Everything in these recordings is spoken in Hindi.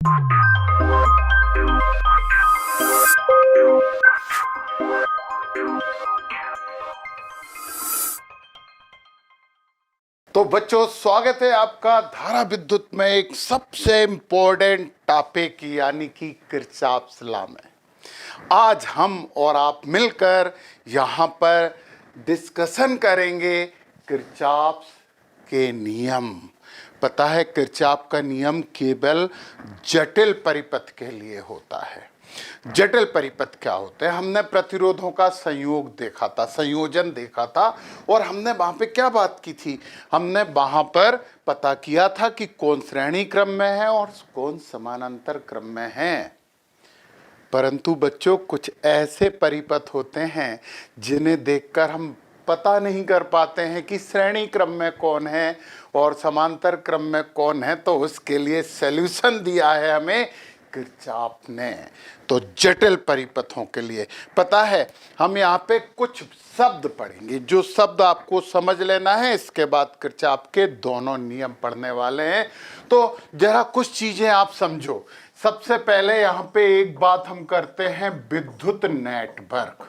तो बच्चों, स्वागत है आपका धारा विद्युत में एक सबसे इम्पोर्टेंट टॉपिक यानी कि किरचॉफ्स लॉ में। आज हम और आप मिलकर यहाँ पर डिस्कशन करेंगे किरचॉफ्स के नियम। पता है, किरचॉफ का नियम केवल जटिल परिपथ के लिए होता है। जटिल परिपथ क्या होते हैं? हमने प्रतिरोधों का संयोग देखा था, संयोजन देखा था, और हमने वहां पे क्या बात की थी? हमने वहां पर पता किया था कि कौन श्रेणी क्रम में है और कौन समानांतर क्रम में है। परंतु बच्चों, कुछ ऐसे परिपथ होते हैं जिन्हें देखकर हम पता नहीं कर पाते हैं कि श्रेणी क्रम में कौन है और समांतर क्रम में कौन है। तो उसके लिए सॉल्यूशन दिया है हमें किरचॉफ ने। तो जटिल परिपथों के लिए पता है, हम यहाँ पे कुछ शब्द पढ़ेंगे, जो शब्द आपको समझ लेना है। इसके बाद किरचॉफ के दोनों नियम पढ़ने वाले हैं। तो जरा कुछ चीजें आप समझो। सबसे पहले यहाँ पे एक बात हम करते हैं, विद्युत नेटवर्क।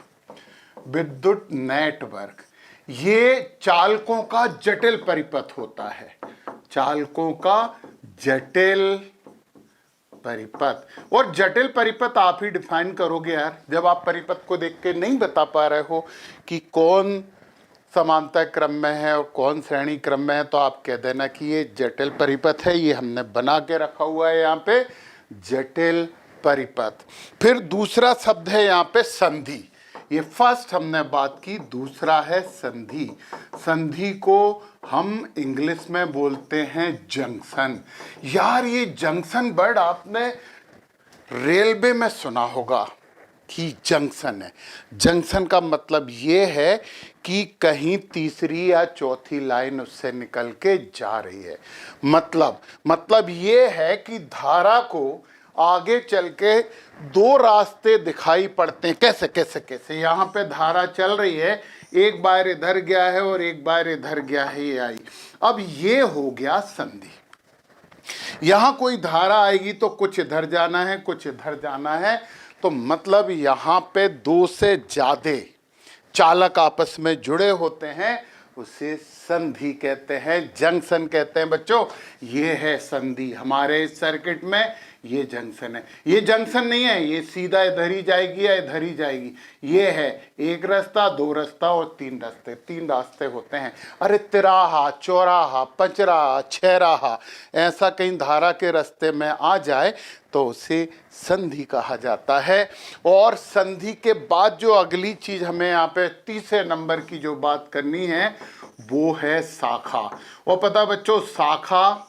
विद्युत नेटवर्क ये चालकों का जटिल परिपथ होता है। चालकों का जटिल परिपथ। और जटिल परिपथ आप ही डिफाइन करोगे यार। जब आप परिपथ को देख के नहीं बता पा रहे हो कि कौन समांतर क्रम में है और कौन श्रेणी क्रम में है, तो आप कह देना कि ये जटिल परिपथ है। ये हमने बना के रखा हुआ है यहाँ पे, जटिल परिपथ। फिर दूसरा शब्द है यहाँ पे संधि। ये फर्स्ट हमने बात की, दूसरा है संधि। संधि को हम इंग्लिश में बोलते हैं जंक्शन। यार, ये जंक्शन वर्ड आपने रेलवे में सुना होगा कि जंक्शन है। जंक्शन का मतलब ये है कि कहीं तीसरी या चौथी लाइन उससे निकल के जा रही है। मतलब ये है कि धारा को आगे चल के दो रास्ते दिखाई पड़ते हैं। कैसे कैसे कैसे? यहाँ पे धारा चल रही है, एक बार इधर गया है और एक बार इधर गया है, ये आई। अब ये हो गया संधि। यहाँ कोई धारा आएगी तो कुछ इधर जाना है, कुछ इधर जाना है। तो मतलब यहाँ पे दो से ज्यादा चालक आपस में जुड़े होते हैं, उसे संधि कहते हैं, जंक्शन कहते हैं। बच्चों, ये है संधि। हमारे सर्किट में ये जंक्शन है। ये जंक्शन नहीं है, ये सीधा इधर ही जाएगी या इधर ही जाएगी। ये है एक रास्ता, दो रास्ता और तीन रास्ते। तीन रास्ते होते हैं। अरे तिराहा, चौराहा, पंचराहा, छहराहा, ऐसा कहीं धारा के रास्ते में आ जाए तो उसे संधि कहा जाता है। और संधि के बाद जो अगली चीज हमें यहाँ पे तीसरे नंबर की जो बात करनी है, वो है शाखा। और पता बच्चों, शाखा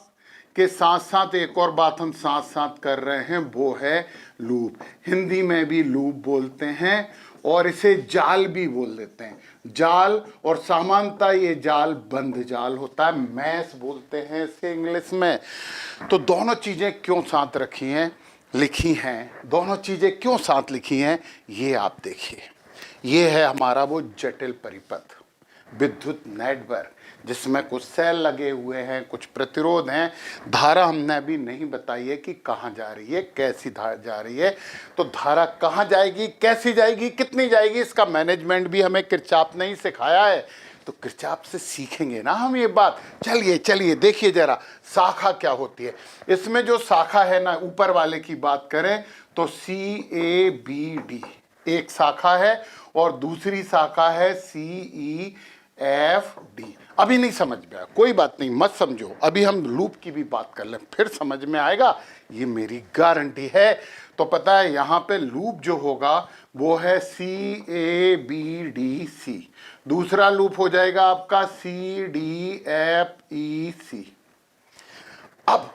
के साथ साथ एक और बात हम साथ साथ कर रहे हैं, वो है लूप। हिंदी में भी लूप बोलते हैं और इसे जाल भी बोल देते हैं। जाल, और सामान्यतः ये जाल बंद जाल होता है, मैश बोलते हैं इसे इंग्लिश में। तो दोनों चीजें क्यों साथ रखी हैं, लिखी हैं, दोनों चीजें क्यों साथ लिखी हैं, ये आप देखिए। ये है हमारा वो जटिल परिपथ, विद्युत नेटवर्क, जिसमें कुछ सेल लगे हुए हैं, कुछ प्रतिरोध हैं। धारा हमने अभी नहीं बताई है कि कहाँ जा रही है, कैसी धारा जा रही है। तो धारा कहाँ जाएगी, कैसी जाएगी, कितनी जाएगी, इसका मैनेजमेंट भी हमें किरचॉफ ने ही सिखाया है। तो किरचॉफ से सीखेंगे ना हम ये बात। चलिए चलिए देखिए जरा, शाखा क्या होती है। इसमें जो शाखा है ना, ऊपर वाले की बात करें तो CABD एक शाखा है और दूसरी शाखा है CEFD। अभी नहीं समझ में आया, कोई बात नहीं, मत समझो। अभी हम लूप की भी बात कर लें, फिर समझ में आएगा, ये मेरी गारंटी है। तो पता है, यहाँ पे लूप जो होगा वो है CABDC। दूसरा लूप हो जाएगा आपका CDFEC। अब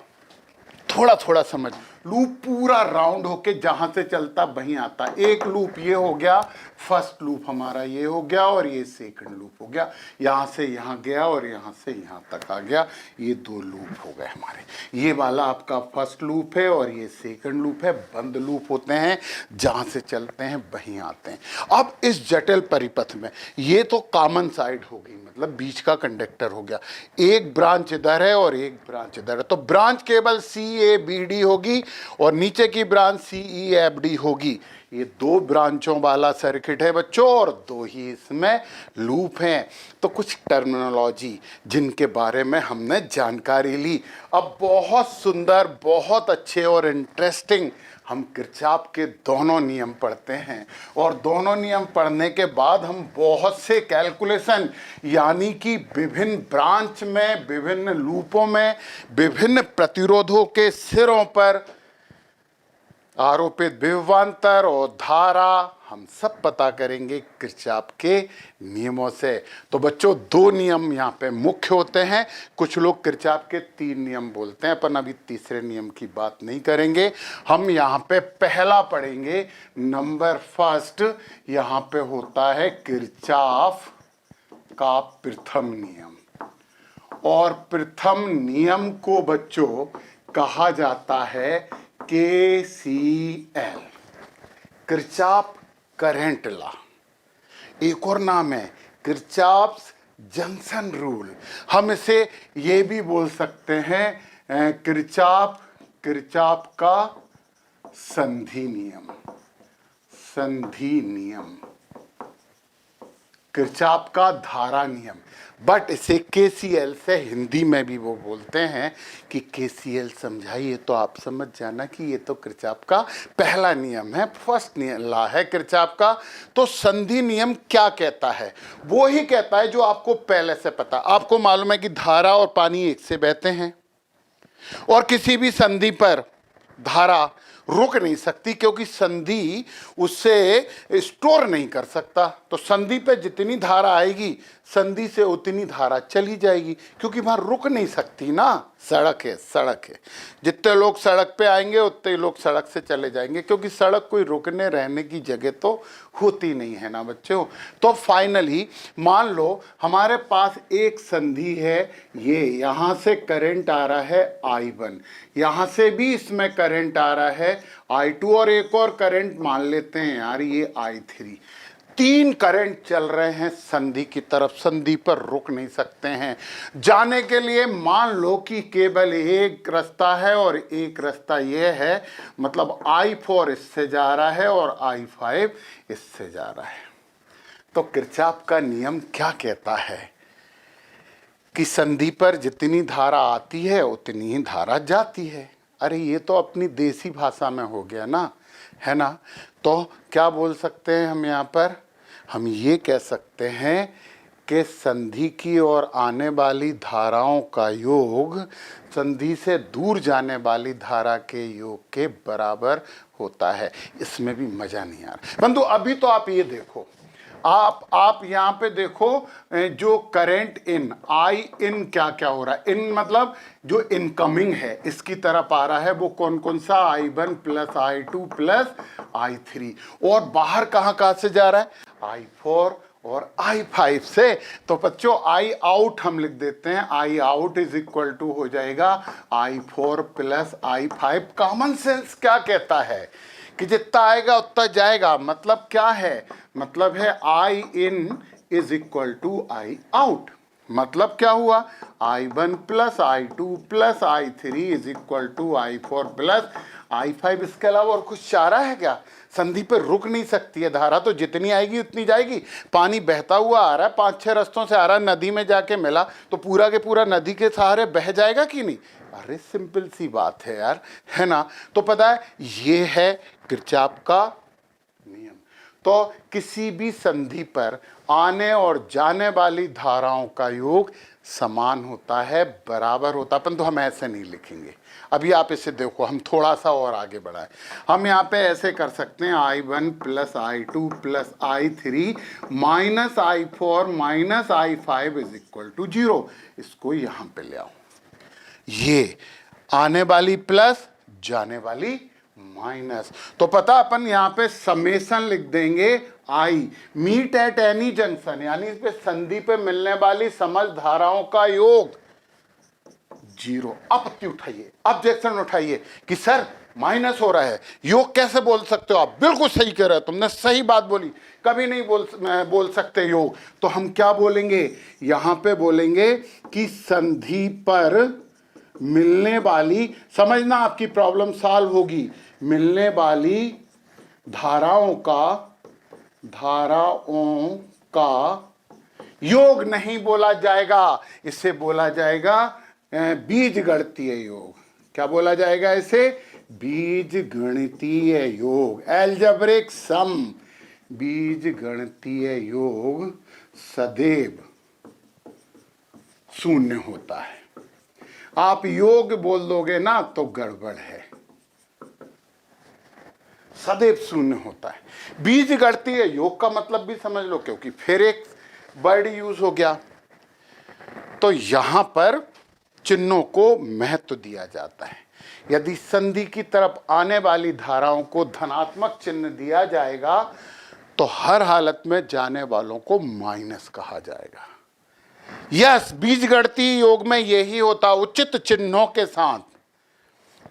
थोड़ा थोड़ा समझ, लूप पूरा राउंड होके जहां से चलता वहीं आता। एक लूप ये हो गया, फर्स्ट लूप हमारा ये हो गया, और ये सेकंड लूप हो गया। यहां से यहां गया और यहां से यहां तक आ गया। ये दो लूप हो गए हमारे। ये वाला आपका फर्स्ट लूप है और ये सेकंड लूप है। बंद लूप होते हैं, जहां से चलते हैं वहीं आते हैं। अब इस जटिल परिपथ में ये तो कॉमन साइड हो गई, मतलब बीच का कंडक्टर हो गया। एक ब्रांच इधर है और एक ब्रांच इधर है, तो ब्रांच केवल CABD होगी। और नीचे की ब्रांच CEFD होगी। ये दो ब्रांचों वाला सर्किट है बच्चों, और दो ही इसमें लूप हैं। तो कुछ टर्मिनोलॉजी जिनके बारे में हमने जानकारी ली। अब बहुत सुंदर, बहुत अच्छे और इंटरेस्टिंग हम किरचॉफ के दोनों नियम पढ़ते हैं, और दोनों नियम पढ़ने के बाद हम बहुत से कैलकुलेशन, यानी कि विभिन्न ब्रांच में, विभिन्न लूपों में, विभिन्न प्रतिरोधों के सिरों पर आरोपित विभवांतर और धारा, हम सब पता करेंगे किरचॉफ के नियमों से। तो बच्चों दो नियम यहाँ पे मुख्य होते हैं। कुछ लोग किरचॉफ के 3 नियम बोलते हैं, पर अभी तीसरे नियम की बात नहीं करेंगे। हम यहाँ पे पहला पढ़ेंगे, नंबर फर्स्ट यहाँ पे होता है किरचॉफ का प्रथम नियम। और प्रथम नियम को बच्चों कहा जाता है KCL, किरचॉफ करंट लॉ। एक और नाम है किरचॉफ्स जंक्शन रूल। हम इसे ये भी बोल सकते हैं किरचॉफ का संधि नियम। संधि नियम, किरचॉफ का धारा नियम, बट इसे KCL से हिंदी में भी वो बोलते हैं कि KCL समझाइए, तो आप समझ जाना कि ये तो किरचॉफ का पहला नियम है, फर्स्ट लॉ है किरचॉफ का। तो संधि नियम क्या कहता है? वो ही कहता है जो आपको पहले से पता। आपको मालूम है कि धारा और पानी एक से बहते हैं, और किसी भी संधि पर धारा रुक नहीं सकती, क्योंकि संधि उससे स्टोर नहीं कर सकता। तो संधि पे जितनी धारा आएगी, संधि से उतनी धारा चली जाएगी, क्योंकि वहां रुक नहीं सकती ना। सड़क है, सड़क है, जितने लोग सड़क पे आएंगे उतने लोग सड़क से चले जाएंगे, क्योंकि सड़क कोई रुकने रहने की जगह तो होती नहीं है ना बच्चों। तो फाइनली मान लो हमारे पास एक संधि है, ये यहाँ से करंट आ रहा है I1, यहाँ से भी इसमें करंट आ रहा है I2, और एक और करंट मान लेते हैं यार ये I3। 3 करंट चल रहे हैं संधि की तरफ, संधि पर रुक नहीं सकते हैं। जाने के लिए मान लो कि केवल एक रास्ता है और एक रास्ता ये है, मतलब I4 इससे जा रहा है और I5 इससे जा रहा है। तो किरचॉफ का नियम क्या कहता है कि संधि पर जितनी धारा आती है उतनी ही धारा जाती है। अरे ये तो अपनी देसी भाषा में हो गया ना, है ना। तो क्या बोल सकते हैं हम यहाँ पर? हम ये कह सकते हैं कि संधि की ओर आने वाली धाराओं का योग संधि से दूर जाने वाली धारा के योग के बराबर होता है। इसमें भी मजा नहीं आ रहा बंधु। अभी तो आप ये देखो, आप यहाँ पे देखो, जो करंट इन आई इन क्या क्या हो रहा है। इन मतलब जो इनकमिंग है इसकी तरफ आ रहा है, वो कौन कौन सा? I1 plus I2 plus I3। और बाहर कहाँ से जा रहा है? I4 और I5 से। तो बच्चों I आउट हम लिख देते हैं, I out is equal to हो जाएगा I4 plus I5। Common sense क्या कहता है कि जितना आएगा उतना जाएगा। मतलब क्या है? मतलब है I in is equal to I out. मतलब क्या हुआ? I1 plus I2 plus I3 is equal to I4 plus I5। इसके अलावा और कुछ चारा है क्या? संधि पर रुक नहीं सकती है धारा, तो जितनी आएगी उतनी जाएगी। पानी बहता हुआ आ रहा है, 5-6 रास्तों से आ रहा है, नदी में जाके मिला तो पूरा के पूरा नदी के सहारे बह जाएगा कि नहीं? अरे सिंपल सी बात है यार, है ना। तो पता है ये है किरचॉफ का नियम। तो किसी भी संधि पर आने और जाने वाली धाराओं का योग समान होता है, बराबर होता है। परंतु हम ऐसे नहीं लिखेंगे। अभी आप इसे देखो, हम थोड़ा सा और आगे बढ़ाएं। हम यहाँ पे ऐसे कर सकते हैं I1 plus I2 plus I3 minus I4 minus I5 is equal to 0। इसको यहाँ पे ले आओ। ये आने वाली प्लस, जाने वाली माइनस। तो पता अपन यहाँ पे समेशन लिख देंगे I meet at any junction, यानी इस पे संधि पे मिलने वाली समझ धाराओं का योग 0। आपत्ति उठाइए, ऑब्जेक्शन उठाइए कि सर माइनस हो रहा है, योग कैसे बोल सकते हो आप? बिल्कुल सही कह रहे हो, तुमने सही बात बोली। कभी नहीं बोल सकते योग। तो हम क्या बोलेंगे? यहां पे बोलेंगे कि संधि पर मिलने वाली, समझना आपकी प्रॉब्लम सॉल्व होगी, मिलने वाली धाराओं का योग नहीं बोला जाएगा, इसे बोला जाएगा बीजगणितीय योग। क्या बोला जाएगा इसे? बीजगणितीय योग, एल्जेब्रिक सम। बीजगणितीय योग सदैव शून्य होता है। आप योग बोल दोगे ना तो गड़बड़ है, सदैव शून्य होता है। बीजगणितीय योग का मतलब भी समझ लो, क्योंकि फिर एक वर्ड यूज हो गया। तो यहां पर चिन्हों को महत्व दिया जाता है। यदि संधि की तरफ आने वाली धाराओं को धनात्मक चिन्ह दिया जाएगा तो हर हालत में जाने वालों को माइनस कहा जाएगा। यस, बीजगणितीय योग में यही होता, उचित चिन्हों के साथ।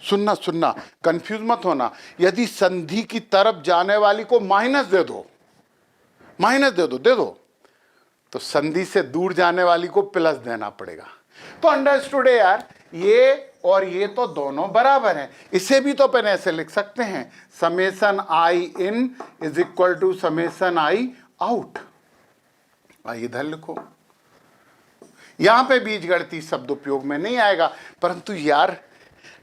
सुनना, कंफ्यूज मत होना। यदि संधि की तरफ जाने वाली को माइनस दे दो, दे दो, तो संधि से दूर जाने वाली को प्लस देना पड़ेगा। तो अंडरस्टूड है यार, ये और ये तो दोनों बराबर हैं। इसे भी तो अपन ऐसे लिख सकते हैं, summation I in is equal to summation I out. इधर लिखो, यहां पे बीजगणितीय शब्द उपयोग में नहीं आएगा, परंतु यार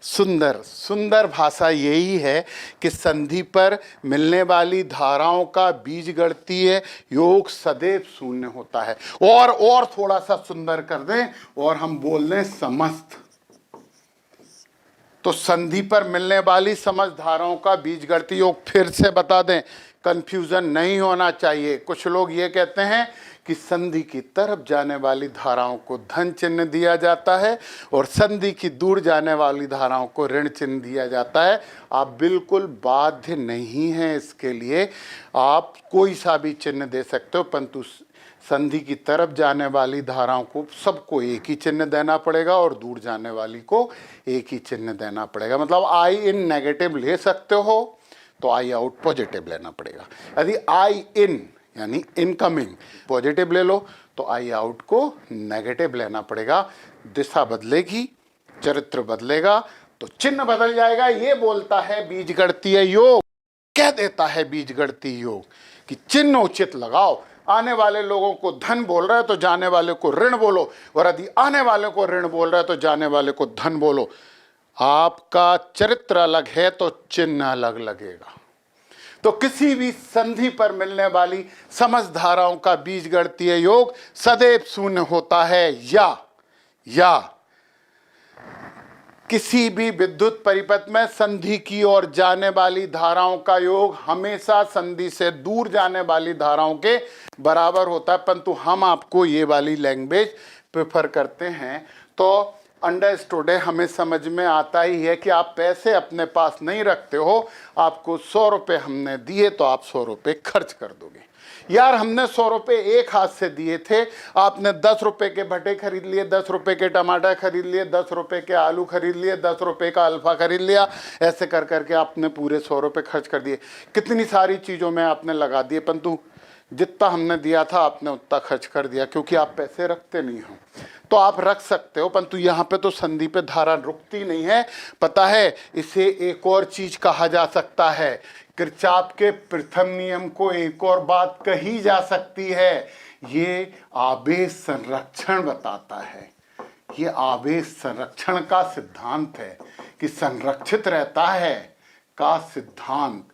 सुंदर भाषा यही है कि संधि पर मिलने वाली धाराओं का बीजगणितीय योग सदैव शून्य होता है। और थोड़ा सा सुंदर कर दें और हम बोल दें समस्त। तो संधि पर मिलने वाली समस्त धाराओं का बीजगणितीय योग, फिर से बता दें, कंफ्यूजन नहीं होना चाहिए। कुछ लोग ये कहते हैं कि संधि की तरफ जाने वाली धाराओं को धन चिन्ह दिया जाता है और संधि की दूर जाने वाली धाराओं को ऋण चिन्ह दिया जाता है। आप बिल्कुल बाध्य नहीं हैं इसके लिए, आप कोई सा भी चिन्ह दे सकते हो, परंतु संधि की तरफ जाने वाली धाराओं को सबको एक ही चिन्ह देना पड़ेगा और दूर जाने वाली को एक ही चिन्ह देना पड़ेगा। मतलब आई इन नेगेटिव ले सकते हो तो आई आउट पॉजिटिव लेना पड़ेगा। यदि आई इन यानी इनकमिंग पॉजिटिव ले लो तो आई आउट को नेगेटिव लेना पड़ेगा। दिशा बदलेगी, चरित्र बदलेगा तो चिन्ह बदल जाएगा। ये बोलता है बीजगणितीय योग, कह देता है बीजगणितीय योग कि चिन्ह उचित लगाओ। आने वाले लोगों को धन बोल रहा है तो जाने वाले को ऋण बोलो, और यदि आने वाले को ऋण बोल रहा है तो जाने वाले को धन बोलो। आपका चरित्र अलग है तो चिन्ह अलग लगेगा। तो किसी भी संधि पर मिलने वाली समस्त धाराओं का बीजगणितीय योग सदैव शून्य होता है, या किसी भी विद्युत परिपथ में संधि की ओर जाने वाली धाराओं का योग हमेशा संधि से दूर जाने वाली धाराओं के बराबर होता है। परंतु हम आपको ये वाली लैंग्वेज प्रेफर करते हैं। तो अंडरस्टूड है, हमें समझ में आता ही है कि आप पैसे अपने पास नहीं रखते हो, आपको 100 रुपये हमने दिए तो आप 100 रुपये खर्च कर दोगे। यार हमने 100 रुपये एक हाथ से दिए थे, आपने 10 रुपये के भटे खरीद लिए, 10 रुपये के टमाटर खरीद लिए, 10 रुपये के आलू खरीद लिए, 10 रुपये का अल्फा खरीद लिया। ऐसे कर करके आपने पूरे 100 रुपये खर्च कर दिए। कितनी सारी चीज़ों में आपने लगा दिए, परंतु जितना हमने दिया था आपने उतना खर्च कर दिया, क्योंकि आप पैसे रखते नहीं हो। तो आप रख सकते हो, परंतु यहाँ पे तो संधि पे धारा रुकती नहीं है। पता है, इसे एक और चीज कहा जा सकता है, किरचॉफ के प्रथम नियम को एक और बात कही जा सकती है, ये आवेश संरक्षण बताता है। ये आवेश संरक्षण का सिद्धांत है कि संरक्षित रहता है का सिद्धांत।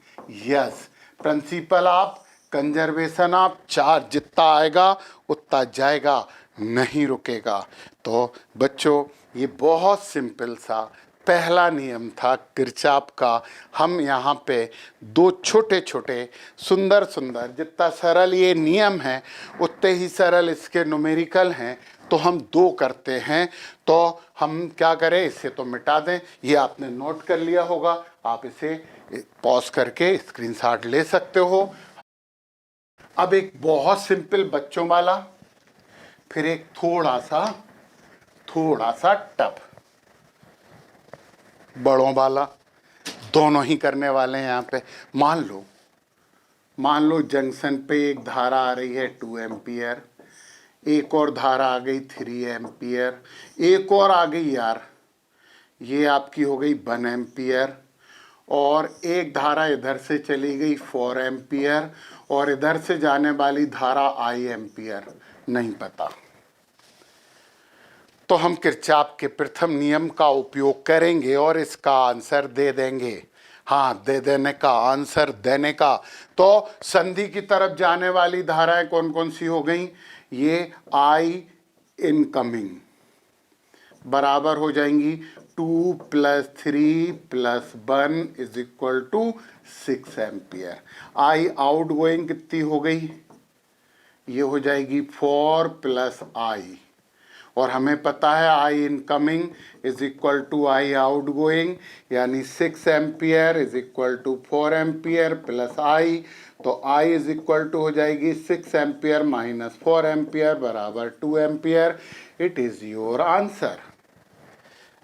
Yes, principle of conservation of charge, जितना आएगा उतना जाएगा, नहीं रुकेगा। तो बच्चों, ये बहुत सिंपल सा पहला नियम था किरचॉफ का। हम यहाँ पे दो छोटे छोटे सुंदर सुंदर, जितना सरल ये नियम है उतने ही सरल इसके न्यूमेरिकल हैं, तो हम दो करते हैं। तो हम क्या करें, इसे तो मिटा दें। ये आपने नोट कर लिया होगा, आप इसे पॉज करके स्क्रीनशॉट ले सकते हो। अब एक बहुत सिंपल बच्चों वाला, फिर एक थोड़ा सा टफ बड़ों वाला, दोनों ही करने वाले हैं यहाँ पे। मान लो जंक्शन पे एक धारा आ रही है 2 एम्पियर, एक और धारा आ गई 3 एम्पियर, एक और आ गई यार ये आपकी हो गई 1 एम्पियर, और एक धारा इधर से चली गई 4 एम्पियर, और इधर से जाने वाली धारा I एम्पियर, नहीं पता। तो हम किरचॉफ के प्रथम नियम का उपयोग करेंगे और इसका आंसर दे देंगे। हाँ, दे देने का, आंसर देने का। तो संधि की तरफ जाने वाली धाराएं कौन कौन सी हो गई? ये I इनकमिंग बराबर हो जाएंगी 2 + 3 + 1 = 6 एम्पियर। I आउट गोइंग कितनी हो गई? ये हो जाएगी 4 + I, और हमें पता है I incoming = I out going, यानी 6 एम्पियर = 4 एम्पियर + I। तो I हो जाएगी 6 एम्पियर - 4 एम्पियर बराबर 2 ampere. It is your answer.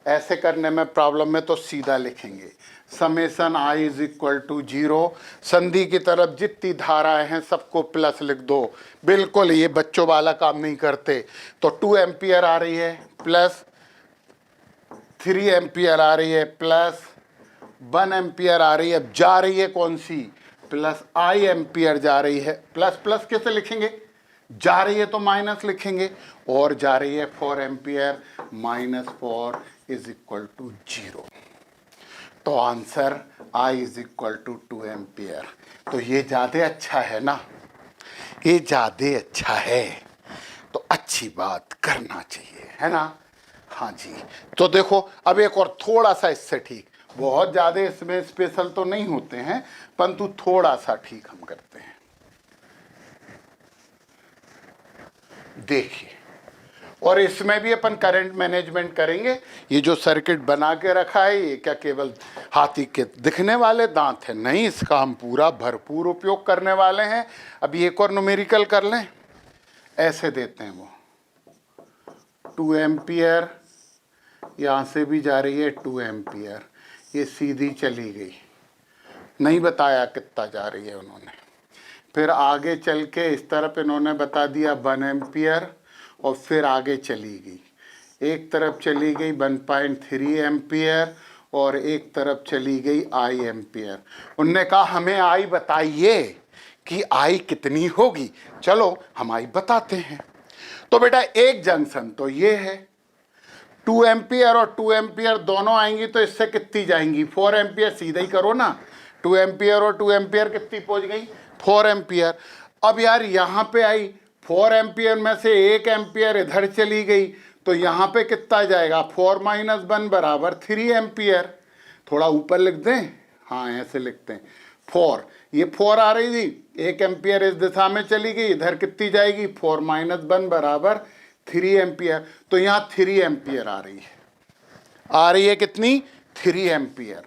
ऐसे करने में प्रॉब्लम में तो सीधा लिखेंगे समेसन I = 0। संधि की तरफ जितनी धाराएं हैं सबको प्लस लिख दो। बिल्कुल ये बच्चों वाला काम नहीं करते। तो 2 एम्पियर आ रही है, प्लस 3 एम्पियर आ रही है, प्लस 1 एम्पियर आ रही है। अब जा रही है कौन सी? प्लस I एम्पियर जा रही है। प्लस प्लस कैसे लिखेंगे? जा रही है तो माइनस लिखेंगे, और जा रही है 4 एम्पियर -4 = 0। तो आंसर I = 2 एम्पियर। तो ये ज़्यादा अच्छा है ना, ये ज़्यादा अच्छा है, तो अच्छी बात करना चाहिए, है ना? हाँ जी। तो देखो अब एक और थोड़ा सा इससे ठीक, बहुत ज़्यादा इसमें स्पेशल तो नहीं होते हैं, परंतु थोड़ा सा ठीक हम करते हैं। देखिए, और इसमें भी अपन करंट मैनेजमेंट करेंगे। ये जो सर्किट बना के रखा है, ये क्या केवल हाथी के दिखने वाले दांत है? नहीं, इसका हम पूरा भरपूर उपयोग करने वाले हैं। अभी एक और न्यूमेरिकल कर लें। ऐसे देते हैं वो 2 एम्पियर, यहाँ से भी जा रही है 2 एम्पियर, ये सीधी चली गई, नहीं बताया कितना जा रही है उन्होंने। फिर आगे चल के इस तरफ इन्होंने बता दिया 1 एम्पियर, और फिर आगे चली गई, एक तरफ चली गई 1.3 एम्पियर, और एक तरफ चली गई I एम्पियर। उनने कहा हमें I बताइए कि I कितनी होगी। चलो हम I बताते हैं। तो बेटा एक जंक्शन तो ये है, 2 एम्पियर और 2 एम्पियर दोनों आएंगी, तो इससे कितनी जाएंगी? 4 एम्पियर। सीधा ही करो ना, 2 एम्पियर और 2 एम्पियर कितनी पहुंच गई? 4 एम्पियर। अब यार यहाँ पे आई 4 एम्पियर में से 1 एम्पियर इधर चली गई, तो यहाँ पे कितना जाएगा? 4 - 1 बराबर 3 एम्पियर। थोड़ा ऊपर लिख दें, हाँ ऐसे लिखते हैं 4, ये 4 आ रही थी, 1 एम्पियर इस दिशा में चली गई, इधर कितनी जाएगी? 4 - 1 बराबर 3 एम्पियर। तो यहाँ 3 एम्पियर आ रही है, आ रही है कितनी? 3 एम्पियर।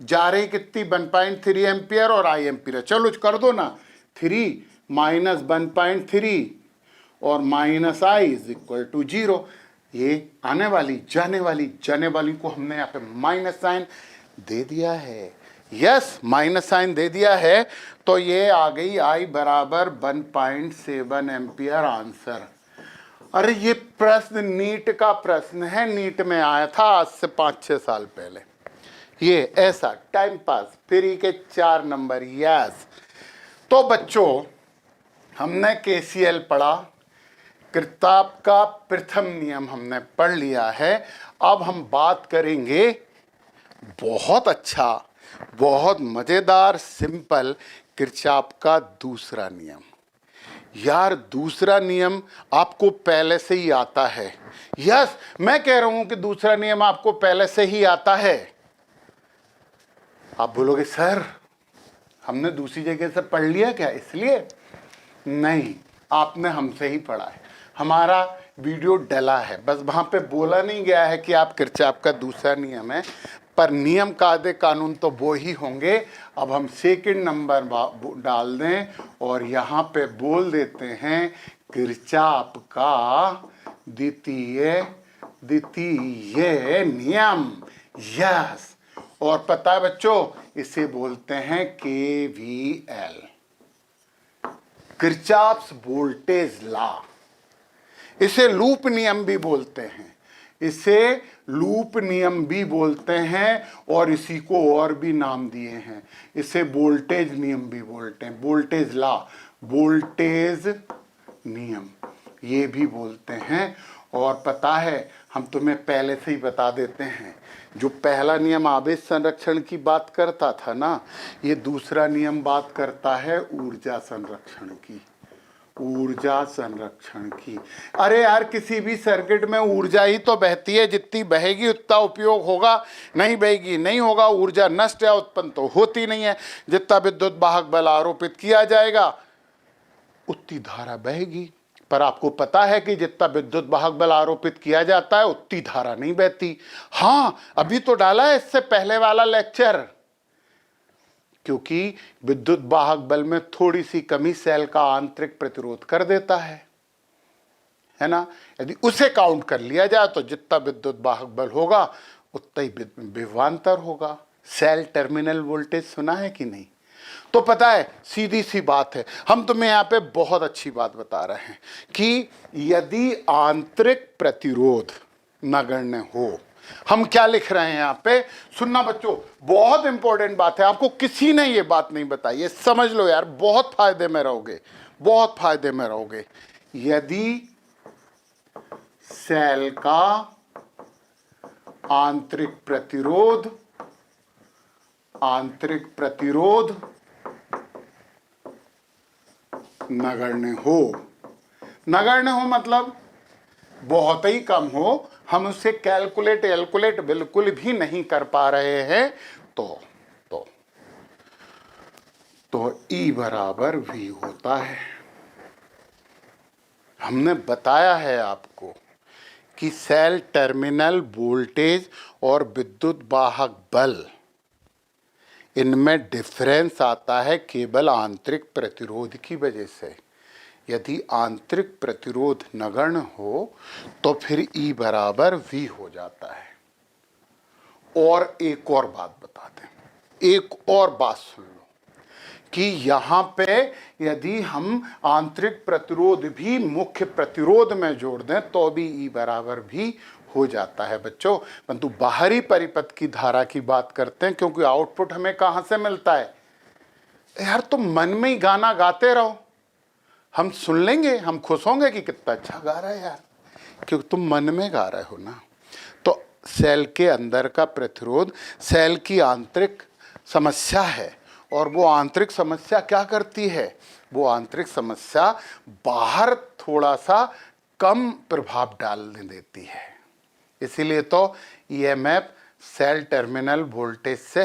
जा रही कितनी? 1.3 एम्पियर और I एम्पियर। चलो कर दो ना, 3 - 1.3 और -I = 0। ये आने वाली जाने वाली को हमने यहाँ पे माइनस साइन दे दिया है। यस, माइनस साइन दे दिया है। तो ये आ गई I बराबर 1.7 एम्पियर आंसर। अरे ये प्रश्न नीट का प्रश्न है, नीट में आया था आज से 5-6 साल पहले। ये ऐसा टाइम पास फ्री के 4 नंबर। यस। तो बच्चों हमने KCL पढ़ा, किरचॉफ का प्रथम नियम हमने पढ़ लिया है। अब हम बात करेंगे बहुत अच्छा, बहुत मजेदार, सिंपल किरचॉफ का दूसरा नियम। यार दूसरा नियम आपको पहले से ही आता है। यस, मैं कह रहा हूं कि दूसरा नियम आपको पहले से ही आता है। आप बोलोगे सर हमने दूसरी जगह से पढ़ लिया क्या? इसलिए नहीं, आपने हमसे ही पढ़ा है, हमारा वीडियो डला है, बस वहां पे बोला नहीं गया है कि आप किरचॉफ का दूसरा नियम है, पर नियम कायदे कानून तो वो ही होंगे। अब हम सेकंड नंबर डाल दें और यहाँ पे बोल देते हैं किरचॉफ का द्वितीय नियम। यस, और पता है बच्चों इसे बोलते हैं KVL, किरचॉफ्स वोल्टेज लॉ। इसे लूप नियम भी बोलते हैं। इसे लूप नियम भी बोलते हैं और इसी को और भी नाम दिए हैं। इसे वोल्टेज नियम भी बोलते हैं, वोल्टेज लॉ, वोल्टेज नियम ये भी बोलते हैं। और पता है, हम तुम्हें पहले से ही बता देते हैं, जो पहला नियम आवेश संरक्षण की बात करता था ना, ये दूसरा नियम बात करता है ऊर्जा संरक्षण की, ऊर्जा संरक्षण की। अरे यार, किसी भी सर्किट में ऊर्जा ही तो बहती है, जितनी बहेगी उतना उपयोग होगा, नहीं बहेगी नहीं होगा, ऊर्जा नष्ट या उत्पन्न तो होती नहीं है। जितना विद्युत वाहक बल आरोपित किया जाएगा उतनी धारा बहेगी। पर आपको पता है कि जितना विद्युत वाहक बल आरोपित किया जाता है उतनी धारा नहीं बहती। हाँ, अभी तो डाला है इससे पहले वाला लेक्चर, क्योंकि विद्युत वाहक बल में थोड़ी सी कमी सेल का आंतरिक प्रतिरोध कर देता है ना। यदि उसे काउंट कर लिया जाए तो जितना विद्युत वाहक बल होगा उतना ही विभवांतर होगा। सेल टर्मिनल वोल्टेज सुना है कि नहीं? तो पता है, सीधी सी बात है, हम तुम्हें यहाँ पे बहुत अच्छी बात बता रहे हैं कि यदि आंतरिक प्रतिरोध नगण्य हो, हम क्या लिख रहे हैं यहाँ पे, सुनना बच्चों, बहुत इंपॉर्टेंट बात है, आपको किसी ने ये बात नहीं बताई, ये समझ लो यार, बहुत फायदे में रहोगे, बहुत फायदे में रहोगे। यदि सेल का आंतरिक प्रतिरोध नगण्य हो मतलब बहुत ही कम हो, हम उससे कैलकुलेट बिल्कुल भी नहीं कर पा रहे हैं, तो E बराबर V होता है। हमने बताया है आपको कि सेल टर्मिनल वोल्टेज और विद्युत वाहक बल, इनमें डिफरेंस आता है केवल आंतरिक प्रतिरोध की वजह से। यदि आंतरिक प्रतिरोध नगण्य हो तो फिर E बराबर V हो जाता है। और एक और बात बता दें, एक और बात सुन लो कि यहाँ पे यदि हम आंतरिक प्रतिरोध भी मुख्य प्रतिरोध में जोड़ दें तो भी E बराबर V हो जाता है बच्चों। परंतु बाहरी परिपथ की धारा की बात करते हैं, क्योंकि आउटपुट हमें कहाँ से मिलता है। यार, तुम मन में ही गाना गाते रहो, हम सुन लेंगे, हम खुश होंगे कि कितना अच्छा गा रहा है यार, क्योंकि तुम मन में गा रहे हो ना। तो सेल के अंदर का प्रतिरोध सेल की आंतरिक समस्या है, और वो आंतरिक समस्या क्या करती है, वो आंतरिक समस्या बाहर थोड़ा सा कम प्रभाव डालने देती है। इसीलिए तो ईएमएफ सेल टर्मिनल वोल्टेज से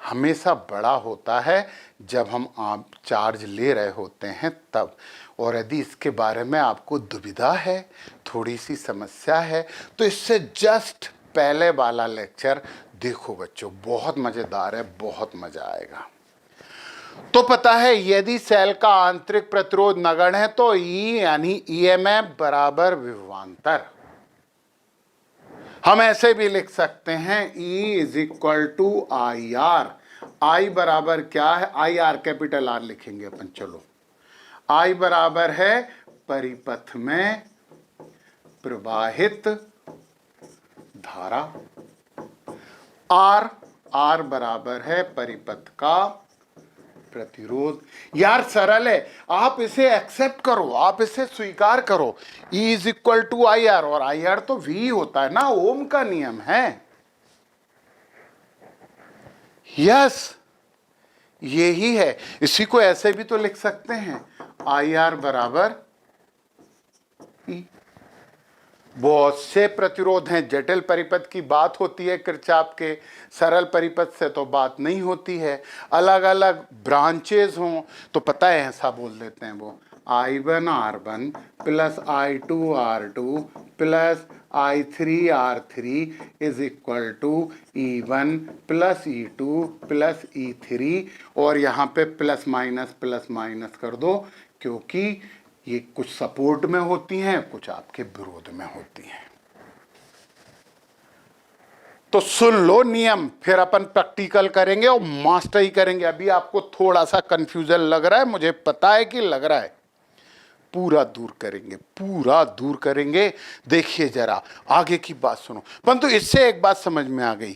हमेशा बड़ा होता है जब हम आप चार्ज ले रहे होते हैं तब। और यदि इसके बारे में आपको दुविधा है, थोड़ी सी समस्या है, तो इससे जस्ट पहले वाला लेक्चर देखो बच्चों, बहुत मज़ेदार है, बहुत मज़ा आएगा। तो पता है, यदि सेल का आंतरिक प्रतिरोध नगण्य है तो ई यानी ईएमएफ बराबर विभवांतर। हम ऐसे भी लिख सकते हैं E is equal to I R. I बराबर क्या है, आई आर कैपिटल आर लिखेंगे अपन। चलो, आई बराबर है परिपथ में प्रवाहित धारा, आर बराबर है परिपथ का प्रतिरोध। यार सरल है, आप इसे एक्सेप्ट करो, आप इसे स्वीकार करो। E is equal to I R, और आई आर तो V होता है ना, ओम का नियम है। यस, यही है। इसी को ऐसे भी तो लिख सकते हैं, आई आर बराबर E। बहुत से प्रतिरोध हैं, जटिल परिपथ की बात होती है किरचॉफ के, सरल परिपथ से तो बात नहीं होती है। अलग अलग ब्रांचेज हों तो पता है ऐसा बोल देते हैं वो, I1 R1 plus I2 R2 plus I3 R3 is equal to E1 plus E2 plus E3, और यहाँ पे प्लस माइनस कर दो, क्योंकि ये कुछ सपोर्ट में होती हैं, कुछ आपके विरोध में होती हैं। तो सुन लो नियम, फिर अपन प्रैक्टिकल करेंगे और मास्टरी करेंगे। अभी आपको थोड़ा सा कंफ्यूजन लग रहा है, मुझे पता है कि लग रहा है, पूरा दूर करेंगे, पूरा दूर करेंगे। देखिए जरा आगे की बात सुनो। परंतु इससे एक बात समझ में आ गई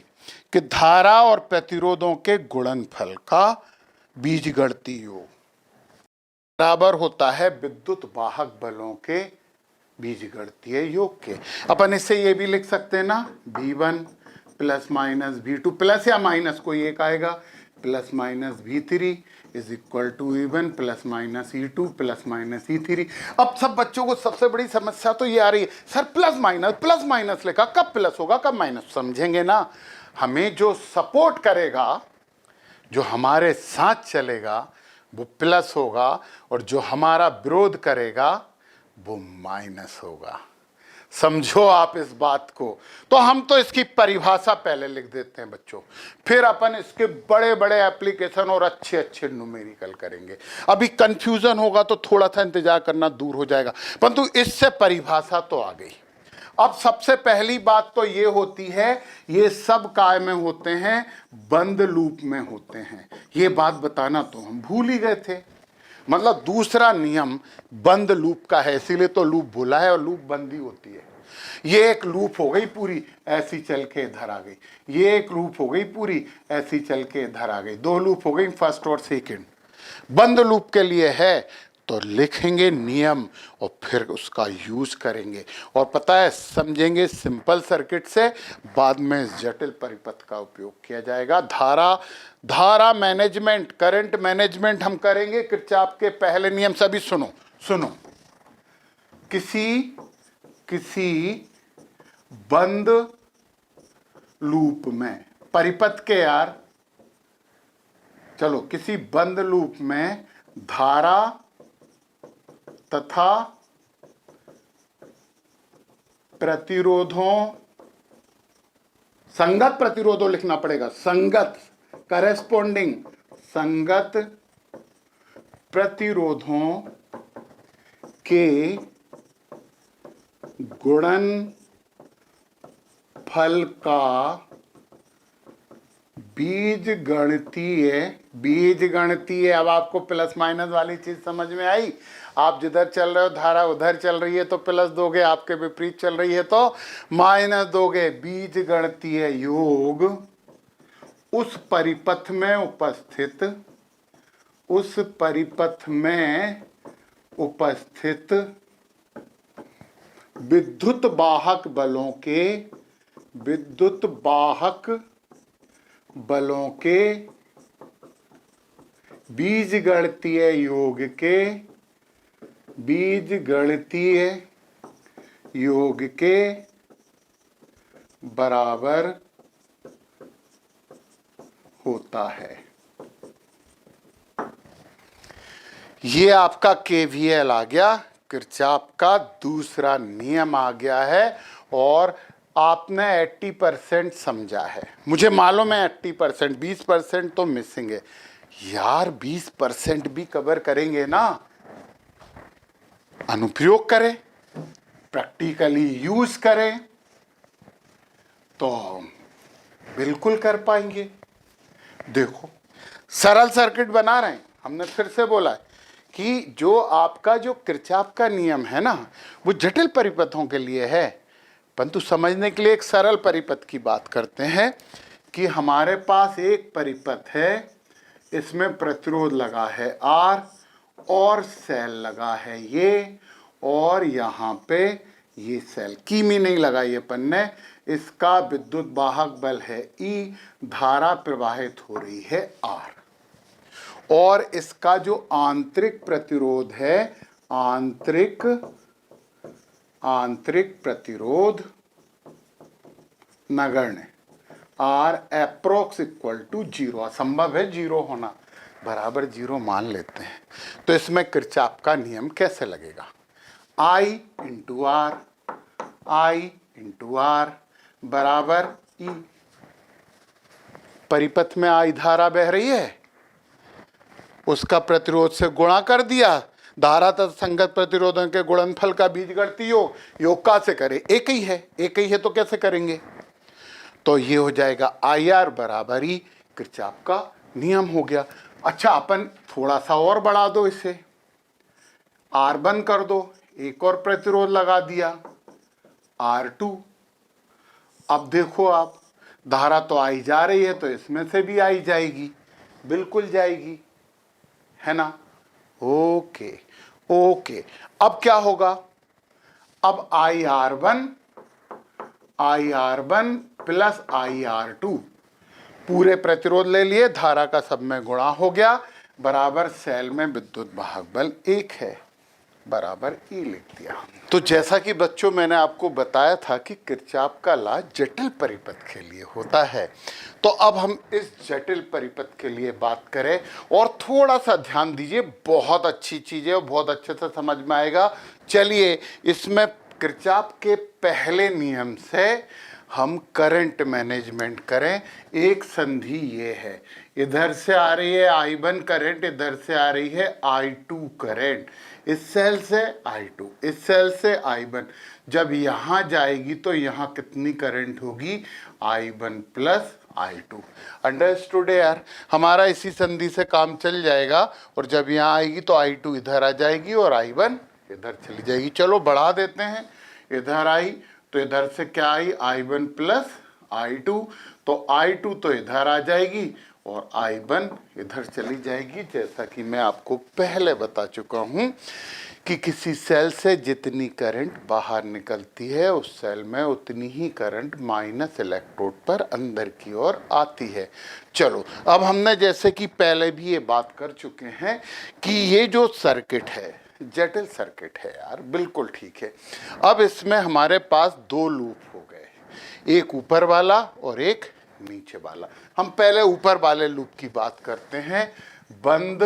कि धारा और प्रतिरोधों के गुणनफल का बीजगणितीय योग बराबर होता है विद्युत वाहक बलों के बीजगणितीय योग के। अपन इससे ये भी लिख सकते हैं ना, V1 plus minus V2 plus या माइनस कोई एक आएगा, plus minus V3 is equal to E1 plus minus E2 plus minus E3। अब सब बच्चों को सबसे बड़ी समस्या तो ये आ रही है, सर प्लस माइनस लिखा, कब प्लस होगा कब माइनस? समझेंगे ना, हमें जो सपोर्ट करेगा, जो हमारे साथ चलेगा वो प्लस होगा, और जो हमारा विरोध करेगा वो माइनस होगा। समझो आप इस बात को। तो हम तो इसकी परिभाषा पहले लिख देते हैं बच्चों, फिर अपन इसके बड़े बड़े एप्लीकेशन और अच्छे अच्छे न्यूमेरिकल करेंगे। अभी कंफ्यूजन होगा तो थोड़ा सा इंतजार करना, दूर हो जाएगा, परंतु इससे परिभाषा तो आ गई। अब सबसे पहली बात तो ये होती है, ये सब काय में होते हैं, बंद लूप में होते हैं। ये बात बताना तो हम भूल ही गए थे। मतलब दूसरा नियम बंद लूप का है, इसीलिए तो लूप बोला है, और लूप बंदी होती है। ये एक लूप हो गई पूरी, ऐसी चल के इधर आ गई, ये एक लूप हो गई पूरी, ऐसी चल के इधर आ गई, दो लूप हो गई, फर्स्ट और सेकंड। बंद लूप के लिए है तो लिखेंगे नियम और फिर उसका यूज करेंगे, और पता है समझेंगे सिंपल सर्किट से, बाद में जटिल परिपथ का उपयोग किया जाएगा। धारा मैनेजमेंट, करंट मैनेजमेंट हम करेंगे किरचॉफ के पहले नियम। सभी सुनो सुनो, किसी बंद लूप में परिपथ के यार, चलो किसी बंद लूप में धारा तथा प्रतिरोधों, संगत प्रतिरोधों लिखना पड़ेगा, संगत करेस्पॉन्डिंग, संगत प्रतिरोधों के गुणनफल का बीजगणितीय। अब आपको प्लस माइनस वाली चीज समझ में आई। आप जिधर चल रहे हो धारा उधर चल रही है तो प्लस दोगे, आपके विपरीत चल रही है तो माइनस दोगे। बीजगणितीय योग उस परिपथ में उपस्थित विद्युत वाहक बलों के बीजगणितीय योग के बराबर होता है। ये आपका केवीएल आ गया, किरचॉफ का दूसरा नियम आ गया है, और आपने 80% समझा है। मुझे मालूम है 80%, 20% तो मिसिंग है यार। 20% भी कवर करेंगे ना, अनुप्रयोग करें, प्रैक्टिकली यूज करें तो बिल्कुल कर पाएंगे। देखो सरल सर्किट बना रहे हैं, हमने फिर से बोला है कि जो आपका जो किरचॉफ का नियम है ना, वो जटिल परिपथों के लिए है, परंतु समझने के लिए एक सरल परिपथ की बात करते हैं कि हमारे पास एक परिपथ है, इसमें प्रतिरोध लगा है R और सेल लगा है ये, और यहाँ पे ये सेल कीमी नहीं लगाई अपन ने, इसका विद्युत वाहक बल है E, धारा प्रवाहित हो रही है R, और इसका जो आंतरिक प्रतिरोध है, आंतरिक प्रतिरोध नगण्य R अप्रोक्स इक्वल टू 0, असंभव है 0 होना, बराबर 0 मान लेते हैं। तो इसमें किरचॉफ का नियम कैसे लगेगा? I इंटू आर बराबर E। परिपथ में I धारा बह रही है, उसका प्रतिरोध से गुणा कर दिया, धारा तथा संगत प्रतिरोधों के गुणनफल का बीजगणितीय योग का से करें, एक ही है तो कैसे करेंगे? तो ये हो जाएगा IR बराबर E, किरचॉफ का नियम हो गया। अच्छा अपन थोड़ा सा और बढ़ा दो इसे, R1 कर दो, एक और प्रतिरोध लगा दिया R2। अब देखो आप, धारा तो आई जा रही है तो इसमें से भी आई जाएगी, बिल्कुल जाएगी, है ना। ओके ओके, अब क्या होगा, अब IR1 प्लस IR2 पूरे प्रतिरोध ले लिए, धारा का सब में गुणा हो गया, बराबर सेल में विद्युत वाहक बल 1 है, बराबर E लिख दिया। तो जैसा कि बच्चों मैंने आपको बताया था कि किरचॉफ का लॉ जटिल परिपथ के लिए होता है, तो अब हम इस जटिल परिपथ के लिए बात करें और थोड़ा सा ध्यान दीजिए, बहुत अच्छी चीज है और बहुत अच्छे से समझ में आएगा। चलिए, इसमें किरचॉफ के पहले नियम से हम करंट मैनेजमेंट करें। एक संधि ये है, इधर से आ रही है I1 करंट, इधर से आ रही है I2 करंट, इस सेल से I2, इस सेल से I1। जब यहाँ जाएगी तो यहाँ कितनी करंट होगी, I1 प्लस I2। अंडरस्टूड है यार, हमारा इसी संधि से काम चल जाएगा, और जब यहाँ आएगी तो I2 इधर आ जाएगी और I1 इधर चली जाएगी। चलो बढ़ा देते हैं, इधर आई तो इधर से क्या आई, I1 प्लस I2, तो I2 तो इधर आ जाएगी और I1 इधर चली जाएगी। जैसा कि मैं आपको पहले बता चुका हूं कि किसी सेल से जितनी करंट बाहर निकलती है उस सेल में उतनी ही करंट माइनस इलेक्ट्रोड पर अंदर की ओर आती है। चलो, अब हमने जैसे कि पहले भी ये बात कर चुके हैं कि ये जो सर्किट है जटिल सर्किट है यार, बिल्कुल ठीक है। अब इसमें हमारे पास दो लूप हो गए, एक ऊपर वाला और एक नीचे वाला। हम पहले ऊपर वाले लूप की बात करते हैं, बंद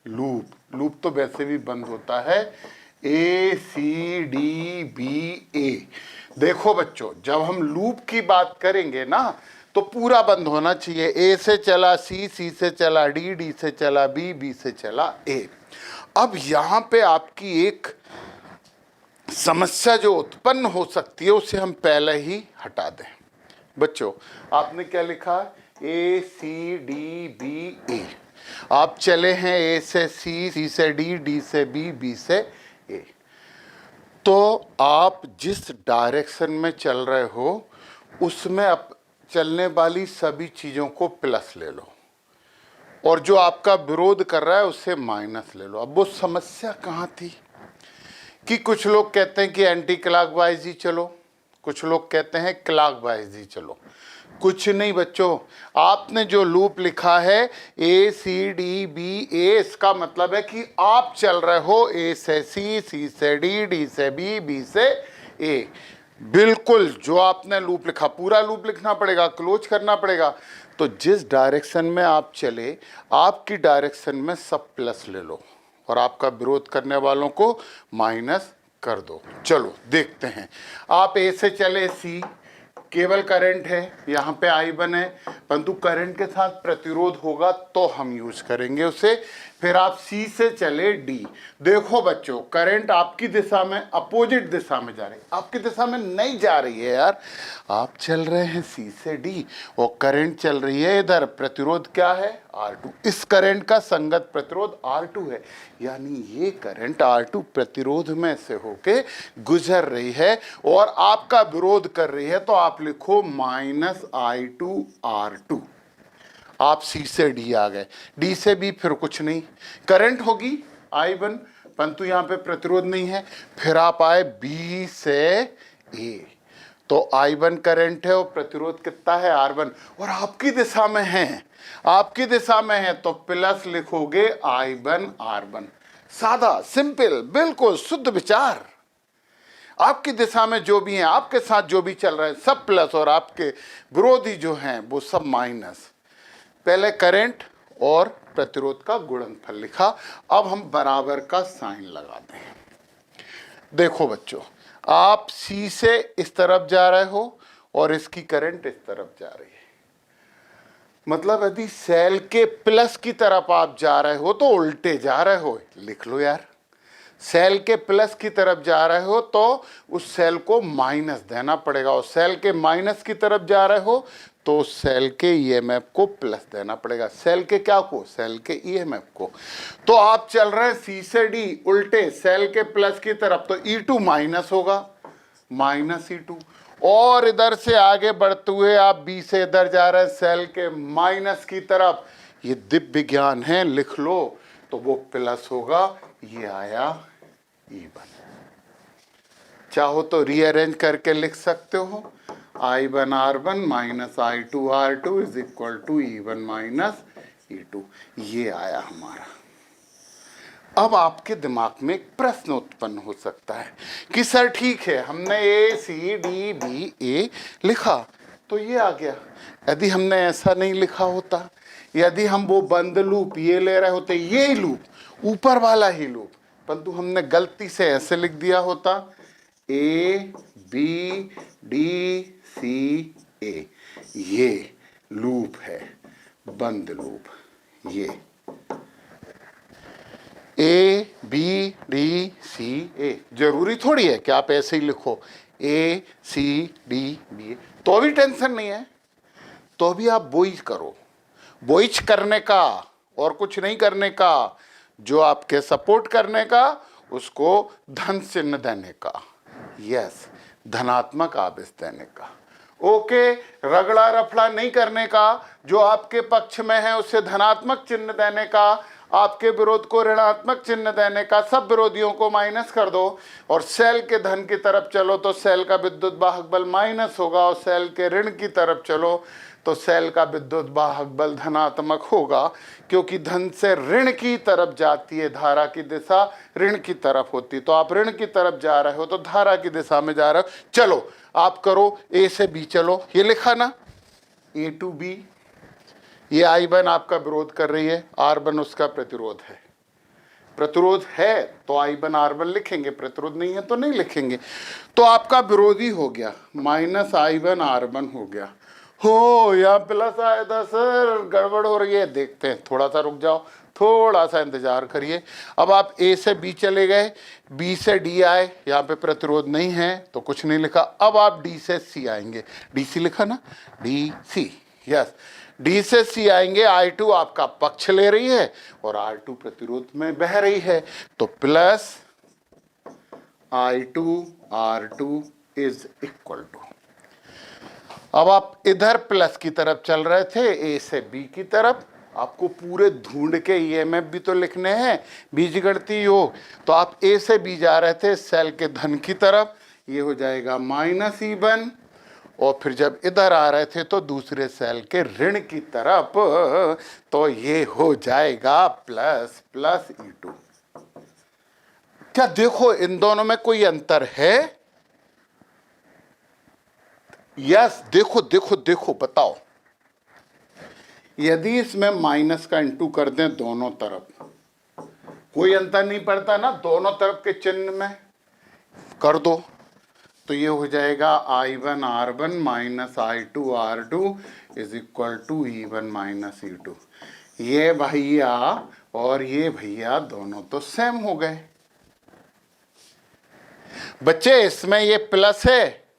लूप। लूप तो वैसे भी बंद होता है, ACDBA। देखो बच्चों, जब हम लूप की बात करेंगे ना तो पूरा बंद होना चाहिए, A से चला C, C से चला D, D से चला B, B से चला A। अब यहां पे आपकी एक समस्या जो उत्पन्न हो सकती है उसे हम पहले ही हटा दें। बच्चों, आपने क्या लिखा, ACDBA। आप चले हैं A से C, C से D, D से B, B से A। तो आप जिस डायरेक्शन में चल रहे हो उसमें अब चलने वाली सभी चीज़ों को प्लस ले लो और जो आपका विरोध कर रहा है उससे माइनस ले लो। अब वो समस्या कहाँ थी कि कुछ लोग कहते हैं कि एंटी क्लॉकवाइज ही चलो, कुछ लोग कहते हैं क्लॉकवाइज ही चलो। कुछ नहीं बच्चों, आपने जो लूप लिखा है ACDBA, इसका मतलब है कि आप चल रहे हो A से C, C से D, D से B, B से A। बिल्कुल जो आपने लूप लिखा पूरा लूप लिखना पड़ेगा, क्लोज करना पड़ेगा। तो जिस डायरेक्शन में आप चले, आपकी डायरेक्शन में सब प्लस ले लो और आपका विरोध करने वालों को माइनस कर दो। चलो देखते हैं, आप A से चले C, केवल करंट है, यहाँ पे I1 है, परंतु करंट के साथ प्रतिरोध होगा तो हम यूज करेंगे उसे। फिर आप C से चले D। देखो बच्चों, करंट आपकी दिशा में अपोजिट दिशा में जा रही है, आपकी दिशा में नहीं जा रही है यार। आप चल रहे हैं C से D और करंट चल रही है इधर, प्रतिरोध क्या है, R2। इस करंट का संगत प्रतिरोध R2 है, यानी ये करंट R2 प्रतिरोध में से होके गुजर रही है और आपका विरोध कर रही है। तो आप लिखो -I2R2। आप C से D आ गए, D से B फिर कुछ नहीं, करंट होगी I1, परंतु यहाँ पे प्रतिरोध नहीं है। फिर आप आए B से A, तो I1 करंट है और प्रतिरोध कितना है, R1, और आपकी दिशा में है, आपकी दिशा में है तो प्लस लिखोगे I1R1। सादा, सिंपल, बिल्कुल शुद्ध विचार। आपकी दिशा में जो भी है, आपके साथ जो भी चल रहा है सब प्लस और आपके विरोधी जो हैं वो सब माइनस। पहले करंट और प्रतिरोध का गुणनफल लिखा। अब हम बराबर का साइन लगा दें। देखो बच्चों, आप C से इस तरफ जा रहे हो और इसकी करंट इस तरफ जा रही है, मतलब यदि सेल के प्लस की तरफ आप जा रहे हो तो उल्टे जा रहे हो। लिख लो यार, सेल के प्लस की तरफ जा रहे हो तो उस सेल को माइनस देना पड़ेगा, और सेल के माइनस की तरफ जा रहे हो तो सेल के ईएमएफ को प्लस देना पड़ेगा। सेल के क्या को? सेल के ईएमएफ को। तो आप चल रहे हैं सी से डी उल्टे सेल के प्लस की तरफ, तो E2 माइनस होगा, माइनस E2। और इधर से आगे बढ़ते हुए आप बी से इधर जा रहे हैं सेल के माइनस की तरफ। ये दिव्य ज्ञान है, लिख लो, तो वो प्लस होगा। ये आया E1। चाहो तो रीअरेंज करके लिख सकते हो, I1 R1 minus I2 R2 is equal to E1 minus E2। ये आया हमारा। अब आपके दिमाग में एक प्रश्न उत्पन्न हो सकता है कि सर ठीक है, हमने A C D B A लिखा तो ये आ गया। यदि हमने ऐसा नहीं लिखा होता, यदि हम वो बंद लूप ये ले रहे होते, ये लूप ऊपर वाला ही लूप, परंतु हमने गलती से ऐसे लिख दिया होता A B D C A, ये लूप है, बंद लूप। ये A B D C A, जरूरी थोड़ी है कि आप ऐसे ही लिखो A C D B A, तो भी टेंशन नहीं है, तो भी आप बोइज करो। बोइज करने का और कुछ नहीं करने का, जो आपके सपोर्ट करने का उसको धन चिन्ह देने का, यस, धनात्मक आवेश देने का। ओके, रगड़ा रफड़ा नहीं करने का, जो आपके पक्ष में है उसे धनात्मक चिन्ह देने का, आपके विरोध को ऋणात्मक चिन्ह देने का, सब विरोधियों को माइनस कर दो और सेल के धन की तरफ चलो तो सेल का विद्युत वाहक बल माइनस होगा, और सेल के ऋण की तरफ चलो तो सेल का विद्युत वाहक बल धनात्मक होगा, क्योंकि धन से ऋण की तरफ जाती है धारा की दिशा, ऋण की तरफ होती, तो आप ऋण की तरफ जा रहे हो तो धारा की दिशा में जा रहे हो। चलो आप करो A से B, चलो ये लिखा ना A to B, ये I1 आपका विरोध कर रही है, R1 उसका प्रतिरोध है। प्रतिरोध है तो I1 R1 लिखेंगे, प्रतिरोध नहीं है तो नहीं लिखेंगे। तो आपका विरोधी हो गया, माइनस I1 R1 हो गया। हो या प्लस आया था सर, गड़बड़ हो रही है, देखते हैं, थोड़ा सा रुक जाओ, थोड़ा सा इंतजार करिए। अब आप A से B चले गए, B से D आए, यहाँ पे प्रतिरोध नहीं है तो कुछ नहीं लिखा। अब आप D से C आएंगे, DC लिखा ना, DC, यस, D से C आएंगे। I2 आपका पक्ष ले रही है और R2 प्रतिरोध में बह रही है, तो plus I2 R2 is equal to, अब आप इधर प्लस की तरफ चल रहे थे A से B की तरफ, आपको पूरे ढूंढ के ईएमएफ भी तो लिखने हैं, बीजगणितीय योग, तो आप A से B जा रहे थे सेल के धन की तरफ, ये हो जाएगा माइनस E1, और फिर जब इधर आ रहे थे तो दूसरे सेल के ऋण की तरफ, तो ये हो जाएगा प्लस प्लस E2। क्या देखो इन दोनों में कोई अंतर है? यस, देखो देखो देखो, बताओ, यदि इसमें माइनस का इंटू कर दें दोनों तरफ, कोई अंतर नहीं पड़ता ना, दोनों तरफ के चिन्ह में कर दो, तो ये हो जाएगा I1 R1 minus I2 R2 is equal to E1 minus E2। ये भैया और ये भैया दोनों तो सेम हो गए। बच्चे इसमें ये प्लस है,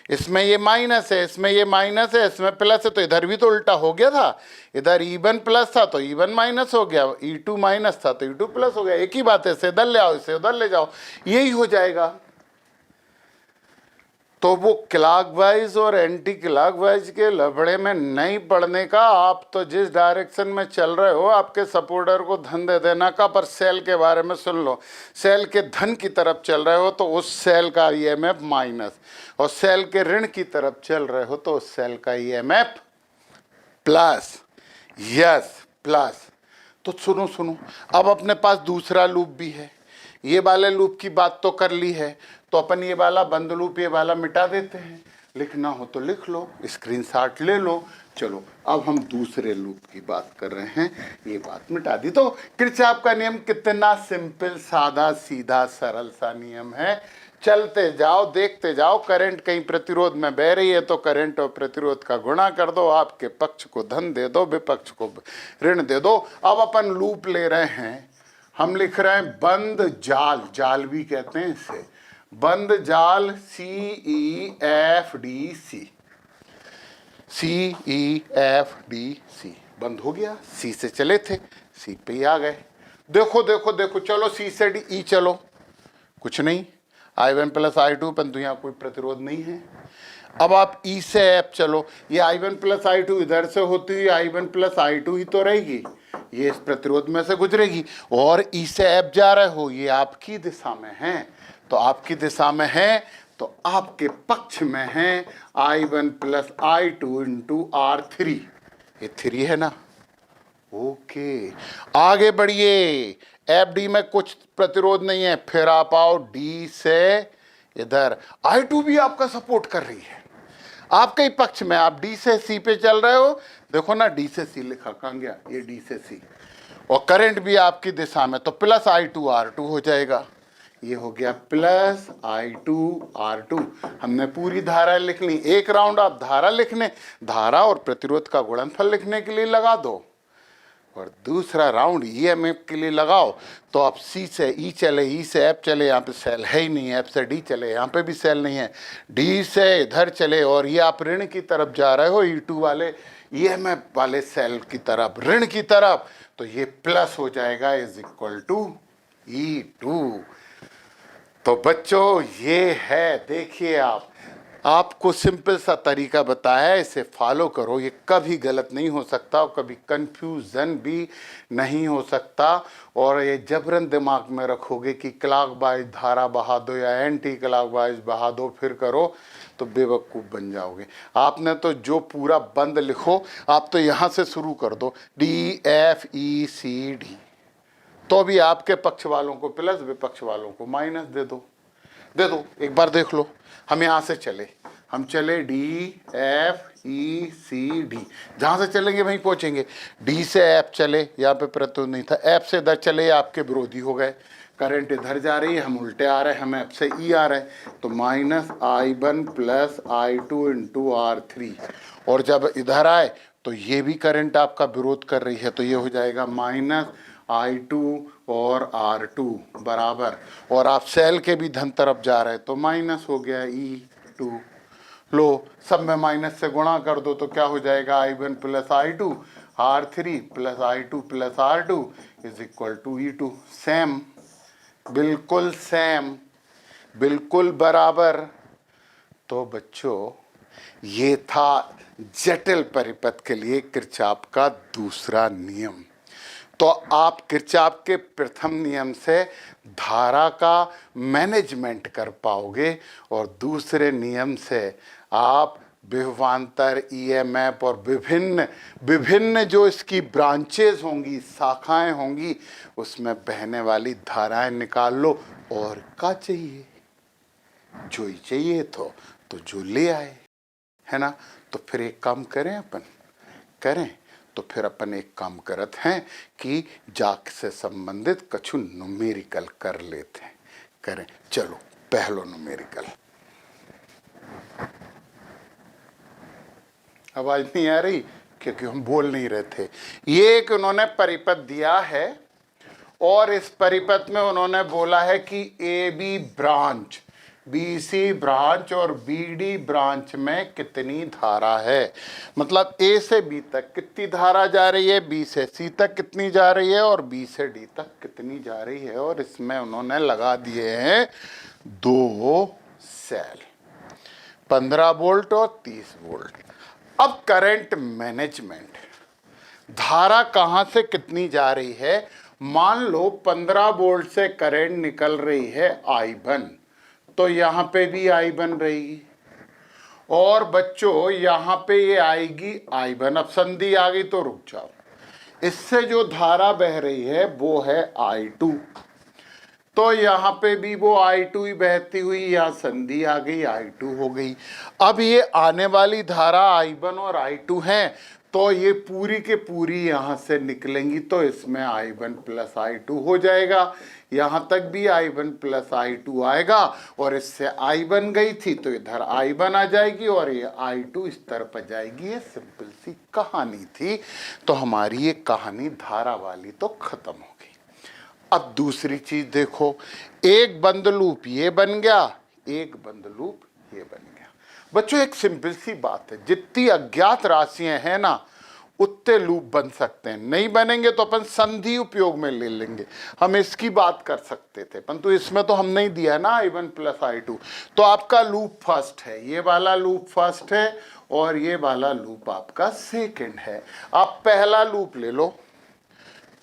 इसमें ये माइनस है, इसमें ये माइनस है, इसमें प्लस है, तो इधर भी तो उल्टा हो गया था। इधर E1 प्लस था तो E1 माइनस हो गया, E2 माइनस था तो E2 प्लस हो गया। एक ही बात है, इसे इधर ले आओ, इसे उधर ले जाओ, यही हो जाएगा। तो वो क्लॉकवाइज और एंटी क्लॉकवाइज के लफड़े में नहीं पड़ने का, आप तो जिस डायरेक्शन में चल रहे हो आपके सपोर्टर को धन दे देना का, पर सेल के बारे में सुन लो, सेल के धन की तरफ चल रहे हो तो उस सेल का ईएमएफ माइनस, और सेल के ऋण की तरफ चल रहे हो तो उस सेल का ईएमएफ प्लस, यस प्लस। तो सुनो सुनो, अब अपने पास दूसरा लूप भी है, ये वाले लूप की बात तो कर ली है, तो अपन ये वाला बंद लूप ये वाला मिटा देते हैं, लिखना हो तो लिख लो, स्क्रीनशॉट ले लो। चलो अब हम दूसरे लूप की बात कर रहे हैं, ये बात मिटा दी। तो किरचॉफ का नियम कितना सिंपल, सादा सीधा सरल सा नियम है, चलते जाओ देखते जाओ, करंट कहीं प्रतिरोध में बह रही है तो करंट और प्रतिरोध का गुणा कर दो, आपके पक्ष को धन दे दो, विपक्ष को ऋण दे दो। अब अपन लूप ले रहे हैं, हम लिख रहे हैं बंद जाल, जाल भी कहते हैं इसे, बंद जाल CEFDC। सी ई एफ डी सी बंद हो गया, सी से चले थे, सी पे ही आ गए। देखो देखो देखो, चलो सी से डी ई चलो, कुछ नहीं, I1 प्लस I2, परंतु यहाँ कोई प्रतिरोध नहीं है। अब आप ई से एफ चलो, ये I1 प्लस I2 इधर से होती हुई I1 प्लस I2 ही तो रहेगी, ये इस प्रतिरोध में से गुजरेगी, और ई से एफ जा रहे हो, ये आपकी दिशा में है, तो आपकी दिशा में है तो आपके पक्ष में है I1 plus I2 into R3, ये 3 है ना। ओके, आगे बढ़िए, एफ डी में कुछ प्रतिरोध नहीं है, फिर आप आओ डी से इधर, I2 भी आपका सपोर्ट कर रही है, आपके ही पक्ष में, आप डी से सी पे चल रहे हो, देखो ना डी से सी लिखा, कहाँ गया ये डी से सी, और करंट भी आपकी दिशा में, तो प्लस I2 R2 हो जाएगा, ये हो गया प्लस I2 R2। हमने पूरी धारा लिख ली, एक राउंड आप धारा लिखने, धारा और प्रतिरोध का गुणनफल लिखने के लिए लगा दो, और दूसरा राउंड ईएमएफ के लिए लगाओ, तो आप सी से ई चले, ई से एफ चले, यहाँ पे सेल है ही नहीं, एफ से डी चले, यहाँ पे भी सेल नहीं है, डी से इधर चले, और ये आप ऋण की तरफ जा रहे हो, ई2 वाले ईएमएफ वाले सेल की तरफ, ऋण की तरफ, तो ये प्लस हो जाएगा, इज इक्वल टू ई2। तो बच्चों ये है, देखिए आपको सिंपल सा तरीका बताया है, इसे फॉलो करो, ये कभी गलत नहीं हो सकता और कभी कंफ्यूजन भी नहीं हो सकता, और ये जबरन दिमाग में रखोगे कि क्लॉकवाइज धारा बहा दो या एंटी क्लॉकवाइज बहा दो फिर करो, तो बेवकूफ़ बन जाओगे। आपने तो जो पूरा बंद लिखो, आप तो यहाँ से शुरू कर दो, D F E C D, तो भी आपके पक्ष वालों को प्लस, विपक्ष वालों को माइनस दे दो, एक बार देख लो। हम यहाँ से चले, हम चले D F E C D, जहाँ से चलेंगे वहीं पहुँचेंगे, डी से एफ चले, यहाँ पे प्रतिरोध नहीं था, एफ से इधर चले, आपके विरोधी हो गए, करंट इधर जा रही है, हम उल्टे आ रहे हैं, हम एफ से ई आ रहे हैं, तो minus I1 plus I2 into R3, और जब इधर आए तो ये भी करंट आपका विरोध कर रही है, तो ये हो जाएगा माइनस I2 और R2 बराबर, और आप सेल के भी धन तरफ जा रहे हैं, तो माइनस हो गया E2। लो, सब में माइनस से गुणा कर दो, तो क्या हो जाएगा I1 plus I2, R3 plus I2 plus R2 is equal to E2। Same, बिल्कुल सेम, बिल्कुल बराबर। तो बच्चों ये था जटिल परिपथ के लिए किरचॉफ का दूसरा नियम। तो आप किरचॉफ के प्रथम नियम से धारा का मैनेजमेंट कर पाओगे, और दूसरे नियम से आप विभवांतर, ईएमएफ और विभिन्न जो इसकी ब्रांचेज होंगी, शाखाएं होंगी, उसमें बहने वाली धाराएं निकाल लो। और क्या चाहिए, जो ही चाहिए तो जो ले आए, है ना। तो फिर एक काम करें, तो फिर अपन एक काम करत हैं कि जाक से संबंधित कछु न्यूमेरिकल कर लेते हैं, करें। चलो पहलो न्यूमेरिकल। आवाज नहीं आ रही क्योंकि हम बोल नहीं रहे थे। ये एक उन्होंने परिपथ दिया है, और इस परिपथ में उन्होंने बोला है कि A B branch, B C branch और बी डी ब्रांच में कितनी धारा है, मतलब ए से बी तक कितनी धारा जा रही है, बी से सी तक कितनी जा रही है, और बी से डी तक कितनी जा रही है। और इसमें उन्होंने लगा दिए हैं 2 सेल, 15 वोल्ट और 30 वोल्ट। अब करंट मैनेजमेंट, धारा कहाँ से कितनी जा रही है। मान लो 15 वोल्ट से करंट निकल रही है I1, तो यहाँ पे भी I1 रहेगी, और बच्चों यहाँ पे ये आएगी I1। अब संधि आ गई तो रुक जाओ, इससे जो धारा बह रही है वो है I2, तो यहाँ पे भी वो I2 ही बहती हुई, यहाँ संधि आ गई, I2 हो गई। अब ये आने वाली धारा I1 और I2 है, तो ये पूरी के पूरी यहाँ से निकलेंगी, तो इसमें I1 प्लस I2 हो जाएगा। यहाँ तक भी I1 प्लस I2 आएगा, और इससे I1 गई थी तो इधर I1 आ जाएगी, और ये I2 इस तरफ आ जाएगी। ये सिंपल सी कहानी थी। तो हमारी ये कहानी धारा वाली तो खत्म हो गई। अब दूसरी चीज देखो, एक बंद लूप ये बन गया, एक बंद लूप ये बन गया। बच्चों एक सिंपल सी बात है, जितनी अज्ञात राशियां हैं ना उतने लूप बन सकते हैं, नहीं बनेंगे तो अपन संधि उपयोग में ले लेंगे, हम इसकी बात कर सकते थे, परंतु इसमें तो हम नहीं दिया है ना I1 प्लस I2। तो आपका लूप फर्स्ट है, ये वाला लूप फर्स्ट है और ये वाला लूप आपका सेकंड है। आप पहला लूप ले लो,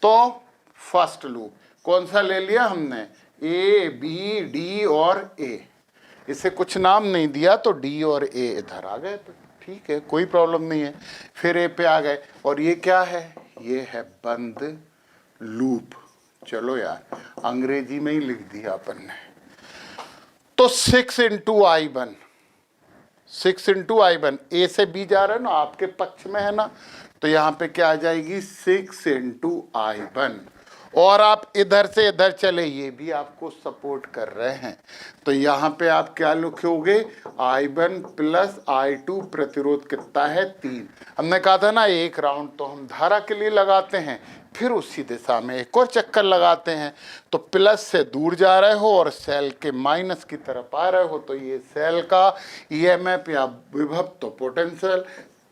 तो फर्स्ट लूप कौन सा ले लिया हमने, A B D और A, इसे कुछ नाम नहीं दिया तो D और A इधर आ गए, तो ठीक है कोई प्रॉब्लम नहीं है। फिर A पे आ गए और ये क्या है, ये है बंद लूप। चलो यार अंग्रेजी में ही लिख दिया अपन ने। तो 6 into I1, 6 into I1, A से B जा रहा है ना, आपके पक्ष में है ना, तो यहाँ पे क्या आ जाएगी 6 इंटू I1। और आप इधर से इधर चले, ये भी आपको सपोर्ट कर रहे हैं, तो यहाँ पे आप क्या लिखोगे, I1 प्लस I2, प्रतिरोध कितना है 3। हमने कहा था ना एक राउंड तो हम धारा के लिए लगाते हैं, फिर उसी दिशा में एक और चक्कर लगाते हैं, तो प्लस से दूर जा रहे हो और सेल के माइनस की तरफ आ रहे हो, तो ये सेल का EMF या विभव तो पोटेंशियल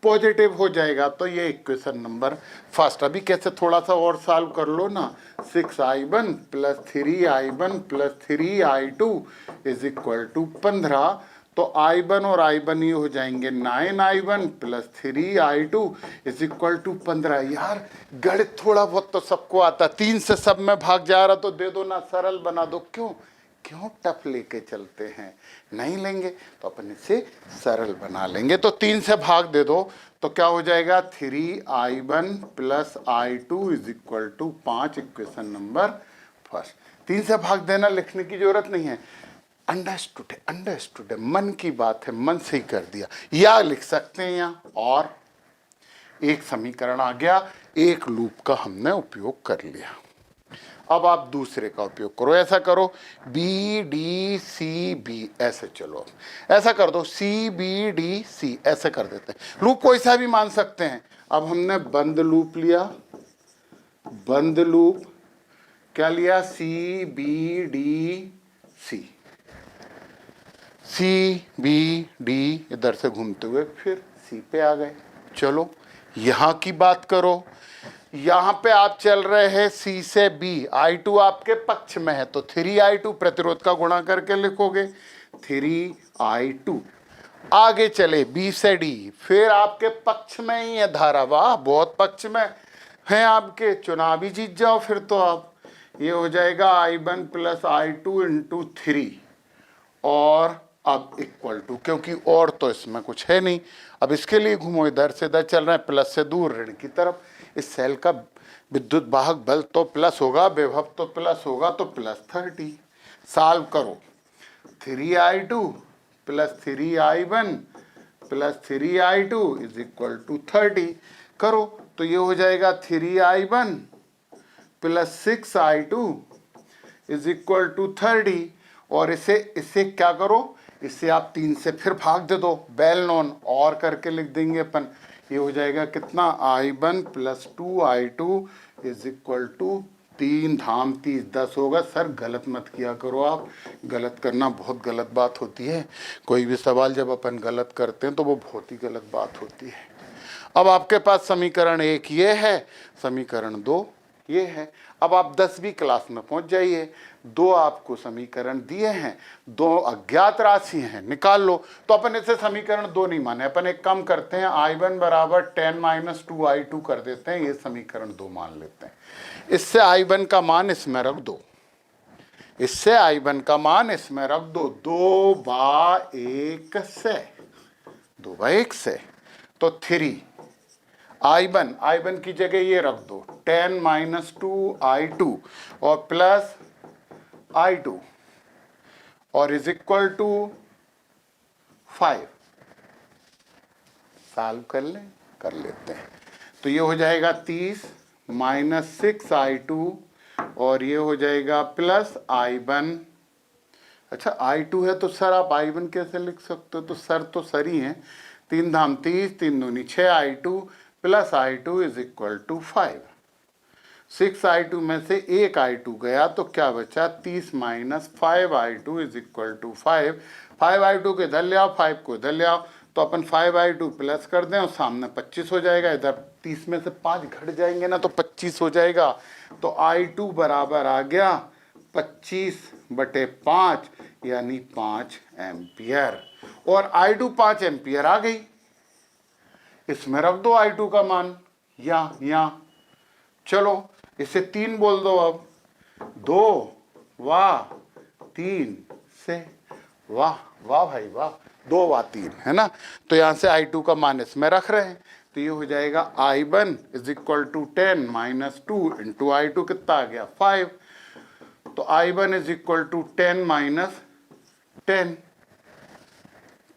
पॉजिटिव हो जाएगा। तो ये इक्वेशन नंबर फर्स्ट। अभी कैसे थोड़ा सा और सॉल्व कर लो ना, 6I1 plus 3I1 plus 3I2 is equal to 15। तो I1 और I1 ये हो जाएंगे 9I1 plus 3I2 is equal to 15। यार गणित थोड़ा बहुत तो सबको आता, 3 से सब में भाग जा रहा तो दे दो ना, सरल बना दो। क्यों टफ लेके चलते हैं, नहीं लेंगे तो अपन इसे सरल बना लेंगे। तो 3 से भाग दे दो तो क्या हो जाएगा, 3I1 plus I2 is equal to 5, equation number first. 3 से भाग देना, लिखने की जरूरत नहीं है, अंडरस्टूड है, मन की बात है, मन से ही कर दिया। या लिख सकते हैं यहाँ, और एक समीकरण आ गया, एक लूप का हमने उपयोग कर लिया। अब आप दूसरे का उपयोग करो, ऐसा करो BDCB, ऐसे चलो ऐसा कर दो CBDC, ऐसे कर देते हैं। लूप कोई सा भी मान सकते हैं। अब हमने बंद लूप लिया, बंद लूप क्या लिया, CBD, इधर से घूमते हुए फिर C पे आ गए। चलो यहां की बात करो, यहां पे आप चल रहे हैं C से B, I2 आपके पक्ष में है तो 3I2 प्रतिरोध का गुणा करके लिखोगे 3I2। आगे चले B से D, फिर आपके पक्ष में ही है धारा, वाह बहुत पक्ष में है आपके, चुनाव ही जीत जाओ फिर तो आप। ये हो जाएगा I1 प्लस I2 इंटू 3, और अब इक्वल टू, क्योंकि और तो इसमें कुछ है नहीं, अब इसके लिए घूमो, इधर से इधर चल रहे हैं, प्लस से दूर ऋण की तरफ। इस सेल का विद्युत वाहक बल तो प्लस होगा, विभव तो प्लस होगा, तो प्लस 30। सॉल्व करो, 3I2 plus 3I1 plus 3I2 is equal to 30 करो, तो ये हो जाएगा 3I1 plus 6I2 is equal to 30। और इसे क्या करो, इसे आप 3 से फिर भाग दे दो, बेल नॉन और करके लिख देंगे अपन। ये हो जाएगा कितना, I1 plus 2I2 is equal to 3 धाम 30, 10 होगा। सर गलत मत किया करो आप, गलत करना बहुत गलत बात होती है। कोई भी सवाल जब अपन गलत करते हैं तो वो बहुत ही गलत बात होती है। अब आपके पास समीकरण 1 ये है, समीकरण 2 ये है। अब आप 10वीं क्लास में पहुंच जाइए, 2 आपको समीकरण दिए हैं, 2 अज्ञात राशि हैं, निकाल लो। तो अपन इसे समीकरण 2 नहीं माने, अपन एक काम करते हैं, I1 बराबर 10 माइनस 2I2 कर देते हैं, ये समीकरण 2 मान लेते हैं। इससे I1 का मान इसमें रख दो, इससे I1 का मान इसमें रख दो, 2/1 से, तो 3 I1 की जगह ये रख दो 10 माइनस 2I2 और प्लस I2 और इज इक्वल टू 5। सॉल्व कर लेते हैं। तो ये हो जाएगा 30 माइनस 6I2 और ये हो जाएगा प्लस I1। अच्छा I2 है तो सर आप I1 कैसे लिख सकते हो, तो सर तो सर ही है, 3 धाम 30, 3 दूनी 6I2 plus I2 is equal to 5। 6I2 में से 1I2 गया तो क्या बचा, 30 minus 5I2 is equal to 5। 5i2 को इधर ले आओ, 5 को इधर ले आओ, तो अपन 5i2 प्लस कर दें और सामने 25 हो जाएगा, इधर 30 में से 5 घट जाएंगे ना तो 25 हो जाएगा। तो i2 बराबर आ गया 25/5 यानी 5 एम्पियर। और i2 5 एम्पियर आ गई, इसमें रख दो i2 का मान यहाँ। चलो इसे 3 बोल दो, अब 2 वाह 3 से, वाह वाह भाई वाह, 2 वाह 3 है ना। तो यहाँ से i2 का मान इसमें रख रहे हैं, तो ये हो जाएगा i1 = 10 - 2 इंटू i2 कितना आ गया 5। तो i1 = 10 - 10,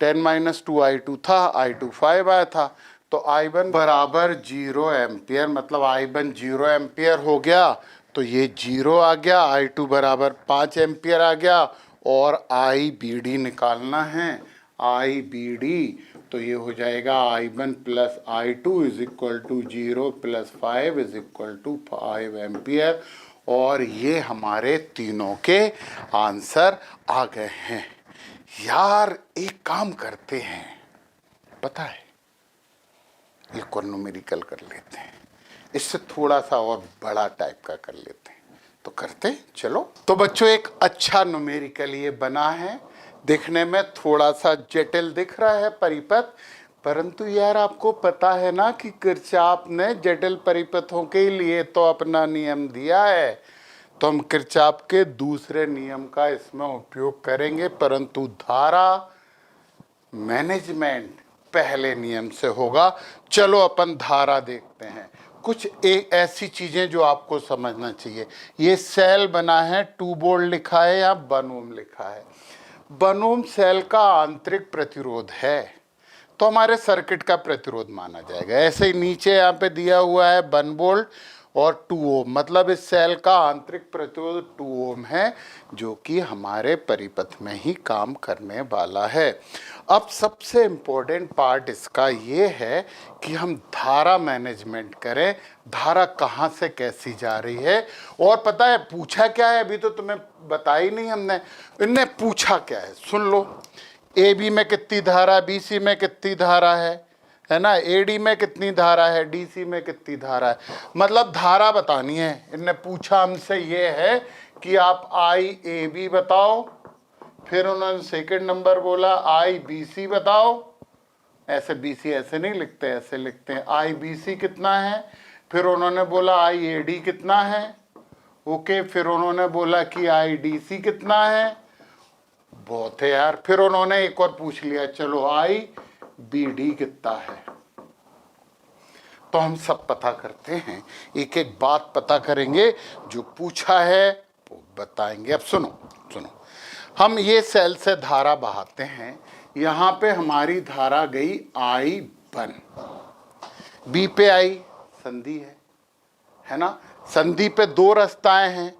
10 - 2 i2 था, i2 5 आया था। तो i1 बराबर 0 एम्पियर, मतलब i1 0 एम्पियर हो गया, तो ये 0 आ गया, i2 बराबर 5 एम्पियर आ गया। और IBD निकालना है, IBD, तो ये हो जाएगा i1 + i2 = 0 + 5 = 5 एम्पियर। और ये हमारे तीनों के आंसर आ गए हैं। यार एक काम करते हैं, पता है, एक और न्यूमेरिकल कर लेते हैं, इससे थोड़ा सा और बड़ा टाइप का कर लेते हैं, तो करते हैं। चलो तो बच्चों एक अच्छा न्यूमेरिकल ये बना है, देखने में थोड़ा सा जटिल दिख रहा है परिपथ, परंतु यार आपको पता है ना कि किरचॉफ ने जटिल परिपथों के लिए तो अपना नियम दिया है, तो हम किरचॉफ के दूसरे नियम का इसमें उपयोग करेंगे, परंतु धारा मैनेजमेंट पहले नियम से होगा। चलो अपन धारा देखते हैं। कुछ एक ऐसी चीजें जो आपको समझना चाहिए। ये सेल बना है, 2 वोल्ट लिखा है या 1 ओम लिखा है। 1 ओम सेल का आंतरिक प्रतिरोध है, तो हमारे सर्किट का प्रतिरोध माना जाएगा। ऐसे ही नीचे यहाँ पे दिया हुआ है 1 वोल्ट और 2 ओम, मतलब इस सेल का आंतरिक प्रतिरोध 2 ओम है, जो कि हमारे परिपथ में ही काम करने वाला है। अब सबसे इम्पोर्टेंट पार्ट इसका ये है कि हम धारा मैनेजमेंट करें, धारा कहाँ से कैसी जा रही है। और पता है पूछा क्या है, अभी तो तुम्हें बताई नहीं हमने, इनने पूछा क्या है सुन लो। AB में कितनी धारा, BC में कितनी धारा है ना, AD में कितनी धारा है, DC में कितनी धारा है, मतलब धारा बतानी है। इनने पूछा हमसे ये है कि आप IAB बताओ, फिर उन्होंने सेकंड नंबर बोला IBC बताओ, ऐसे BC ऐसे नहीं लिखते, ऐसे लिखते हैं IBC कितना है, फिर उन्होंने बोला IAD कितना है, ओके, फिर उन्होंने बोला कि IDC कितना है, बहुत है यार। फिर उन्होंने एक और पूछ लिया, चलो IBD कितना है। तो हम सब पता करते हैं, एक एक बात पता करेंगे, जो पूछा है वो बताएंगे। अब सुनो सुनो, हम ये सेल से धारा बहाते हैं, यहाँ पे हमारी धारा गई I1, B पे आई, संधि है ना, संधि पे 2 रास्ताएं हैं,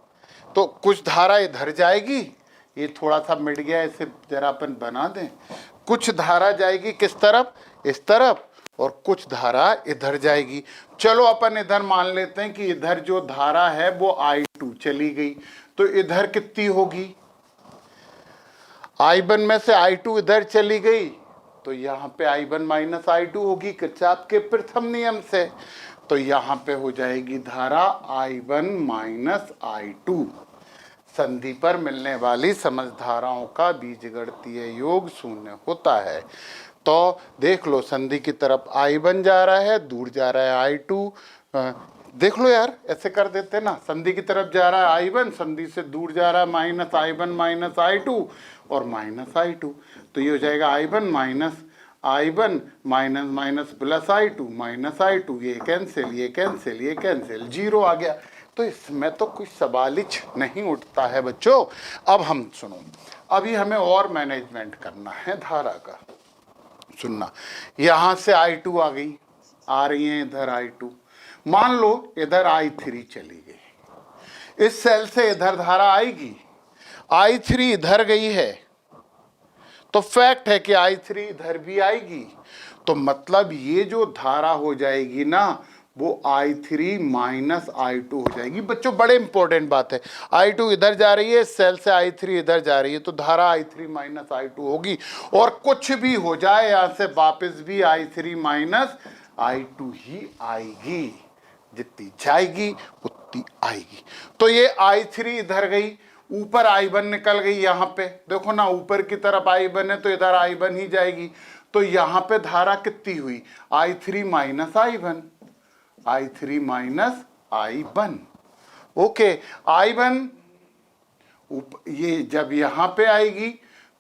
तो कुछ धारा इधर जाएगी, ये थोड़ा सा मिट गया, इसे जरा अपन बना दें। कुछ धारा जाएगी किस तरफ, इस तरफ, और कुछ धारा इधर जाएगी। चलो अपन इधर मान लेते हैं कि इधर जो धारा है वो I2 चली गई, तो इधर कितनी होगी, I1 में से I2 इधर चली गई, तो यहाँ पे I1 - I2 होगी किरचॉफ के प्रथम नियम से। तो यहाँ पे हो जाएगी धारा I1 - I2। संधि पर मिलने वाली समझ धाराओं का बीजगणितीय योग 0 होता है। तो देख लो, संधि की तरफ I1 जा रहा है, दूर जा रहा है I2। देख लो यार, ऐसे कर देते ना, संधि की तरफ जा रहा है I1, संधि से दूर जा रहा है -I1 - I2 और -I2। तो ये हो जाएगा I1 - I1 minus plus I2 -I2, ये कैंसिल, ये कैंसिल, ये कैंसिल, 0 आ गया। तो इसमें तो कुछ सवाल ही नहीं उठता है बच्चों। अब हम सुनो, अभी हमें और मैनेजमेंट करना है धारा का। सुनना, यहाँ से I2 आ गई, आ रही है इधर I2, मान लो इधर I3 चली गई, इस सेल से इधर धारा आएगी, I3 इधर गई है, तो फैक्ट है कि I3 इधर भी आएगी। तो मतलब ये जो धारा हो जाएगी ना, वो I3 माइनस I2 हो जाएगी। बच्चों बड़े इंपॉर्टेंट बात है, I2 इधर जा रही है, सेल से I3 इधर जा रही है, तो धारा I3 माइनस I2 होगी। और कुछ भी हो जाए यहां से वापस भी I3 माइनस I2 ही आएगी, जितनी जाएगी उतनी आएगी। तो ये I3 इधर गई, ऊपर I1 निकल गई, यहां पे देखो ना, ऊपर की तरफ I1 है तो इधर I1 ही जाएगी। तो यहां पे धारा कितनी हुई, I3 minus I1, I3 minus I1। Okay, I1 ये जब यहां पे आएगी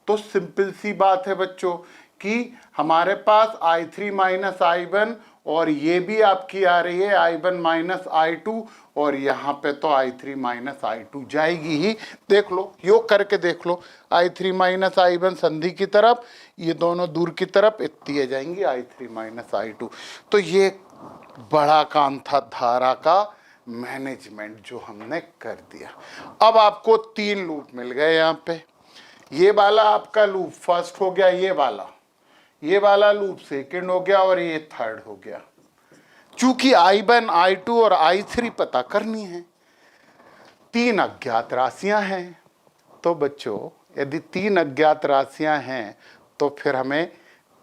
तो सिंपल सी बात है बच्चों कि हमारे पास I3 माइनस I1 और ये भी आपकी आ रही है I1 माइनस I2, और यहाँ पे तो I3 माइनस I2 जाएगी ही। देख लो, योग करके देख लो, I3 माइनस I1 संधि की तरफ, ये दोनों दूर की तरफ, इतनी आ जाएंगी I3 माइनस I2। तो ये बड़ा काम था धारा का मैनेजमेंट जो हमने कर दिया। अब आपको 3 लूप मिल गए यहाँ पे। ये वाला आपका लूप फर्स्ट हो गया, ये वाला लूप सेकंड हो गया, और ये थर्ड हो गया। चूंकि I1, I2 और I3 पता करनी है, 3 अज्ञात राशियां हैं, तो बच्चों यदि 3 अज्ञात राशियां हैं तो फिर हमें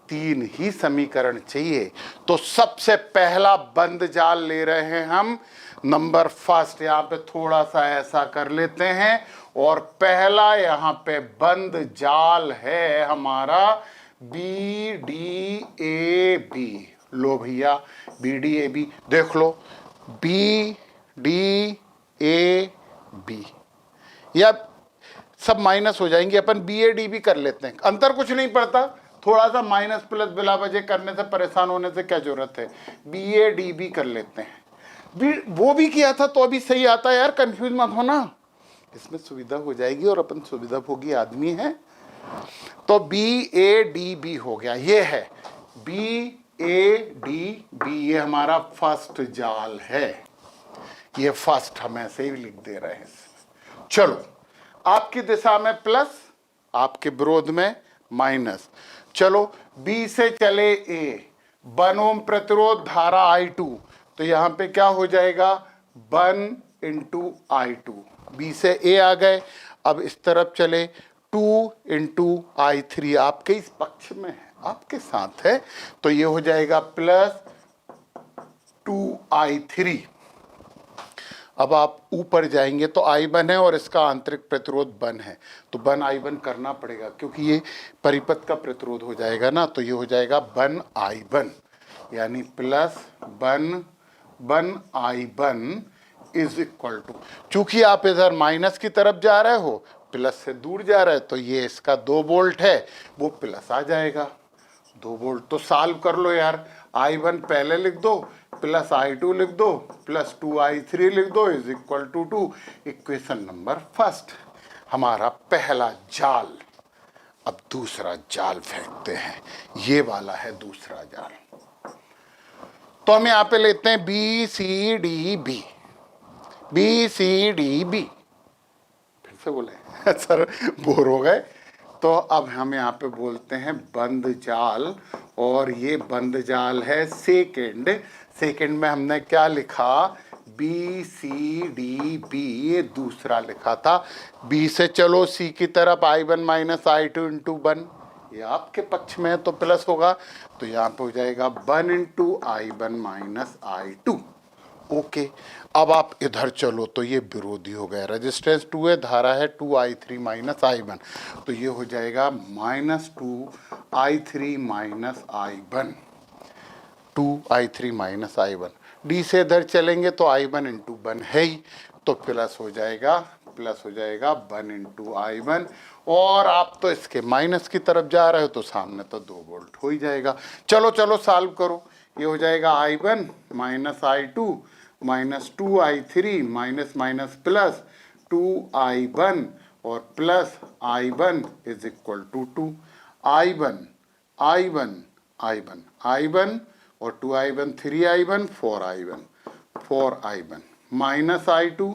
3 ही समीकरण चाहिए। तो सबसे पहला बंद जाल ले रहे हैं हम, नंबर फर्स्ट। यहाँ पे थोड़ा सा ऐसा कर लेते हैं, और पहला यहाँ पे बंद जाल है हमारा BDAB। लो भैया, BDAB देख लो, BDAB, या सब माइनस हो जाएंगे, अपन BADB कर लेते हैं, अंतर कुछ नहीं पड़ता। थोड़ा सा माइनस प्लस बिला वजह करने से, परेशान होने से क्या जरूरत है, BADB कर लेते हैं। वो भी किया था तो अभी सही आता है यार, कंफ्यूज मत होना, इसमें सुविधा हो जाएगी, और अपन सुविधा भोगी आदमी है। तो BADB हो गया, ये है BADB, ये हमारा फर्स्ट जाल है, ये फर्स्ट हम ऐसे ही लिख दे रहे हैं। चलो, आपकी दिशा में प्लस, आपके विरोध में माइनस। चलो, B से चले A, 1 ओम प्रतिरोध, धारा I2, तो यहां पे क्या हो जाएगा, 1 इंटू I2। B से A आ गए, अब इस तरफ चले, 2 इंटू I3, आपके इस पक्ष में है, आपके साथ है, तो ये हो जाएगा प्लस 2I3। अब आप ऊपर जाएंगे तो I1 है और इसका आंतरिक प्रतिरोध 1 है, तो 1I1 करना पड़ेगा, क्योंकि ये परिपथ का प्रतिरोध हो जाएगा ना, तो ये हो जाएगा 1I1, यानी plus 1I1 is equal to, चूंकि आप इधर माइनस की तरफ जा रहे हो, प्लस से दूर जा रहे हैं, तो ये इसका 2 वोल्ट है, वो प्लस आ जाएगा 2 वोल्ट। तो सॉल्व कर लो यार, I1 पहले लिख दो, प्लस I2 लिख दो, प्लस 2I3 लिख दो, is equal to 2। Equation number first, हमारा पहला जाल। अब दूसरा जाल फेंकते हैं, ये वाला है दूसरा जाल। तो हम यहाँ पे लेते हैं BCDB, BCDB, फिर से बोले सर बोर हो गए। तो अब हम यहाँ पे बोलते हैं बंद जाल, और ये बंद जाल है सेकेंड में हमने क्या लिखा, BCDB, ये दूसरा लिखा था। B से चलो C की तरफ, I1 माइनस I2 इंटू 1, ये आपके पक्ष में है तो प्लस होगा, तो यहाँ पे हो जाएगा 1 into I1 minus I2। Okay, अब आप इधर चलो तो ये विरोधी हो गया, रेजिस्टेंस 2 है, धारा है 2I3 माइनस I1, तो ये हो जाएगा minus 2I3 minus I1, 2I3 minus I1। D से इधर चलेंगे तो I1 इंटू 1 है ही, तो प्लस हो जाएगा 1 इंटू I1, और आप तो इसके माइनस की तरफ जा रहे हो तो सामने तो 2 वोल्ट हो ही जाएगा। चलो चलो सॉल्व करो, ये हो जाएगा I1 minus I2 minus 2I3 minus minus plus 2I1, और plus I1 is equal to 2। I1 और 2I1 3I1 4I1 minus I2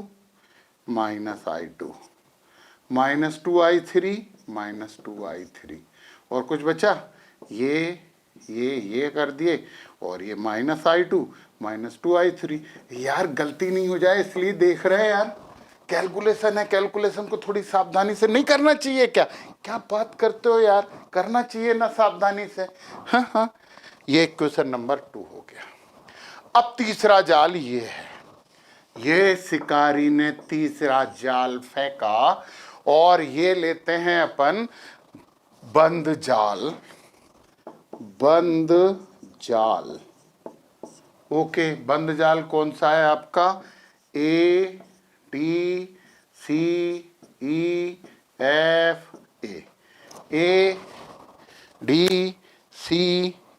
minus 2I3 और कुछ बचा, ये कर दिए, और ये माइनस I2, -2i3। यार गलती नहीं हो जाए इसलिए देख रहे हैं यार, कैलकुलेशन है, कैलकुलेशन को थोड़ी सावधानी से नहीं करना चाहिए क्या? क्या बात करते हो यार, करना चाहिए ना सावधानी से। हाँ हाँ, ये क्वेश्चन नंबर 2 हो गया। अब तीसरा जाल ये है, ये शिकारी ने तीसरा जाल फेंका और ये लेते हैं अपन बंद जाल। बंद जाल, ओके, बंद जाल कौन सा है आपका? A D C E F A, A D C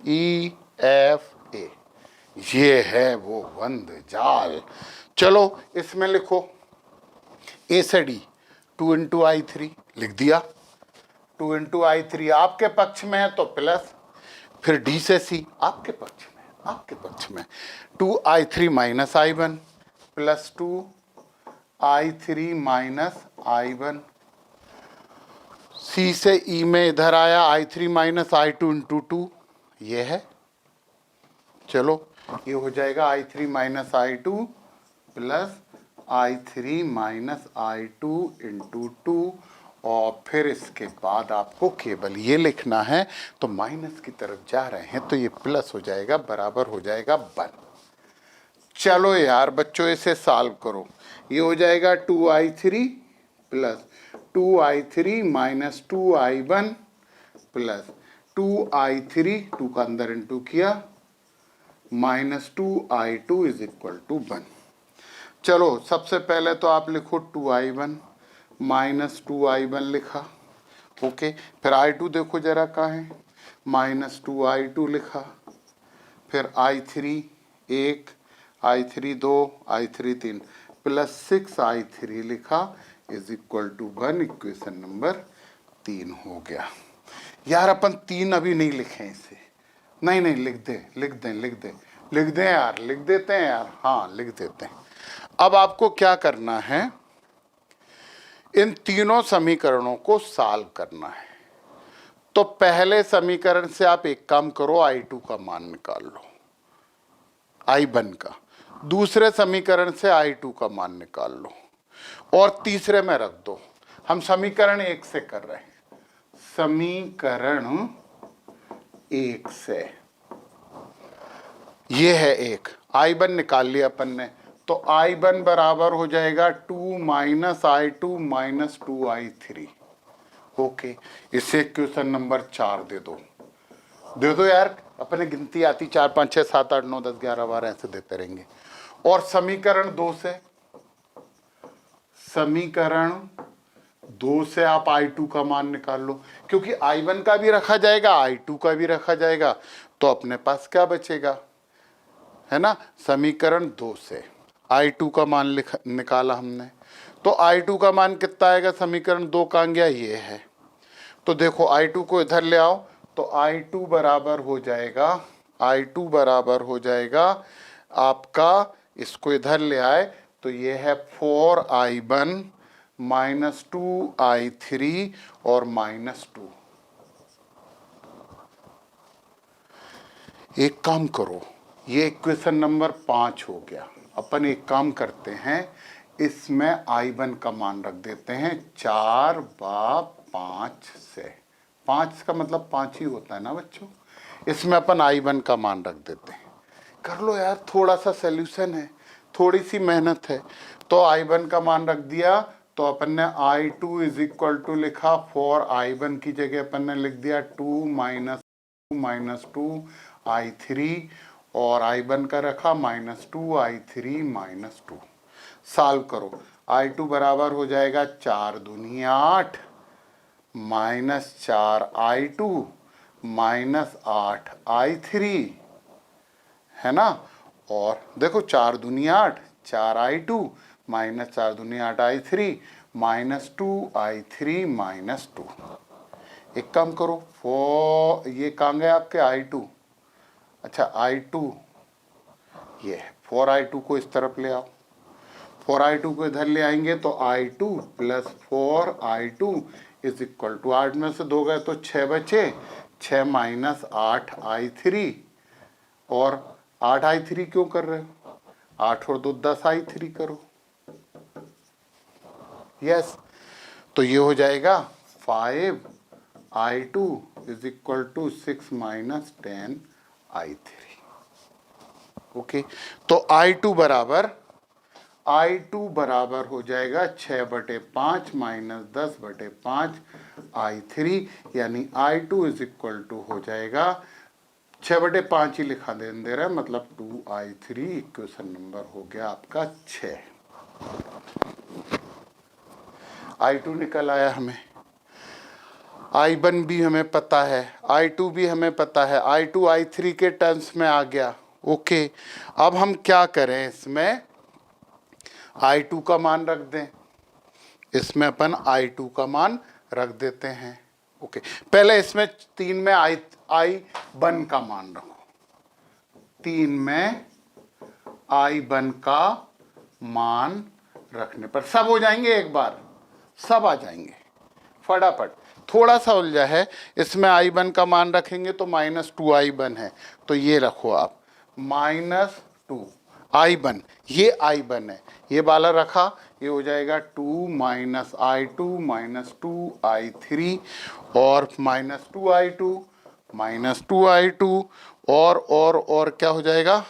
E F A, ये है वो बंद जाल। चलो इसमें लिखो A से D 2 इंटू I3 लिख दिया, 2 इंटू I3 आपके पक्ष में है तो प्लस, फिर D से C आपके पक्ष में, आपके पक्ष में 2i3 minus I1 plus 2i3 minus I1, C से E में इधर आया I3 माइनस I2 इंटू 2, ये है। चलो ये हो जाएगा I3 minus I2 plus I3 minus I2 into 2, और फिर इसके बाद आपको केवल ये लिखना है, तो माइनस की तरफ जा रहे हैं तो ये प्लस हो जाएगा, बराबर हो जाएगा 1। चलो यार बच्चों इसे सॉल्व करो, ये हो जाएगा 2i3 plus 2i3 minus 2i1 plus 2i3, 2 का अंदर इंटू किया, minus 2i2 is equal to 1। चलो सबसे पहले तो आप लिखो 2i1 माइनस 2i1 लिखा, ओके, फिर i2 देखो जरा कहाँ है, माइनस 2i2 लिखा, फिर i3 1, i3 2, i3 3, plus 6i3 लिखा is equal to 1। Equation number 3 हो गया। यार अपन 3 अभी नहीं लिखे इसे, नहीं नहीं लिख दे, लिख दें, लिख दें, लिख दें यार, लिख देते हैं यार, हाँ लिख देते हैं। अब आपको क्या करना है, इन तीनों समीकरणों को सॉल्व करना है। तो पहले समीकरण से आप एक काम करो, I2 का मान निकाल लो, I1 का, दूसरे समीकरण से I2 का मान निकाल लो, और तीसरे में रख दो। हम समीकरण 1 से कर रहे हैं, समीकरण 1 से, ये है 1, I1 निकाल लिया अपन ने, तो I1 बराबर हो जाएगा 2 minus I2 minus 2i3, okay. इसे क्वेश्चन नंबर 4 दे दो यार, अपने गिनती आती 4 5 6 7 8 9 10 11 12 ऐसे देते रहेंगे। और समीकरण 2 से, समीकरण 2 से आप I2 का मान निकाल लो, क्योंकि I1 का भी रखा जाएगा I2 का भी रखा जाएगा, तो अपने पास क्या बचेगा, है ना। समीकरण 2 से I2 का मान निकाला हमने, तो I2 का मान कितना आएगा, समीकरण 2 का आ गया ये है, तो देखो I2 को इधर ले आओ, तो I2 बराबर हो जाएगा, I2 बराबर हो जाएगा आपका, इसको इधर ले आए तो ये है 4i1 माइनस 2i3 और माइनस 2। एक काम करो, ये इक्वेशन नंबर 5 हो गया। अपन एक काम करते हैं, इसमें I1 का मान रख देते हैं 4/5 से, 5 का मतलब 5 ही होता है ना बच्चों, इसमें अपन I1 का मान रख देते हैं। कर लो यार, थोड़ा सा सॉल्यूशन है, थोड़ी सी मेहनत है। तो I1 का मान रख दिया, तो अपन ने I2 इज इक्वल टू लिखा, 4i1 की जगह अपन ने लिख दिया 2 माइनस 2i3, और I1 का रखा माइनस 2i3 माइनस 2। सॉल्व करो, I2 बराबर हो जाएगा 4 दूनी 8 माइनस 4i2 माइनस 8i3, है ना। और देखो 4 दूनी 8, 4i2 माइनस 4 दूनी 8i3 माइनस 2i3 माइनस 2। एक काम करो, ये कहाँ गए आपके I2, अच्छा I2, ये 4i2 को इस तरफ ले आओ, 4i2 को इधर ले आएंगे तो I2 plus 4i2 is equal to, 8 में से 2 गए तो 6 बचे, 6 माइनस 8i3, और 8i3 क्यों कर रहे हो? 8 और 2 10i3 करो। यस, तो ये हो जाएगा 5i2 is equal to 6 minus 10i3। Okay, तो I2 बराबर हो जाएगा 6/5 माइनस 10/5 I3, यानी I2 इज इक्वल टू हो जाएगा 6/5 ही लिखा दे रहा है, मतलब 2I3। इक्वेशन नंबर हो गया आपका 6। I2 निकल आया हमें, I1 भी हमें पता है, I2 भी हमें पता है, I2 I3 के टर्म्स में आ गया। ओके, अब हम क्या करें, इसमें I2 का मान रख दें, इसमें अपन I2 का मान रख देते हैं। ओके, पहले इसमें 3 में I1 का मान रखो, 3 में I1 का मान रखने पर सब हो जाएंगे, एक बार सब आ जाएंगे फटाफट। थोड़ा सा उलझा है, इसमें I1 का मान रखेंगे तो -2I1 है, तो ये रखो आप -2I1, ये I1 है, ये वाला रखा, ये हो जाएगा 2 माइनस I2 माइनस 2I3 और -2I2 और क्या हो जाएगा,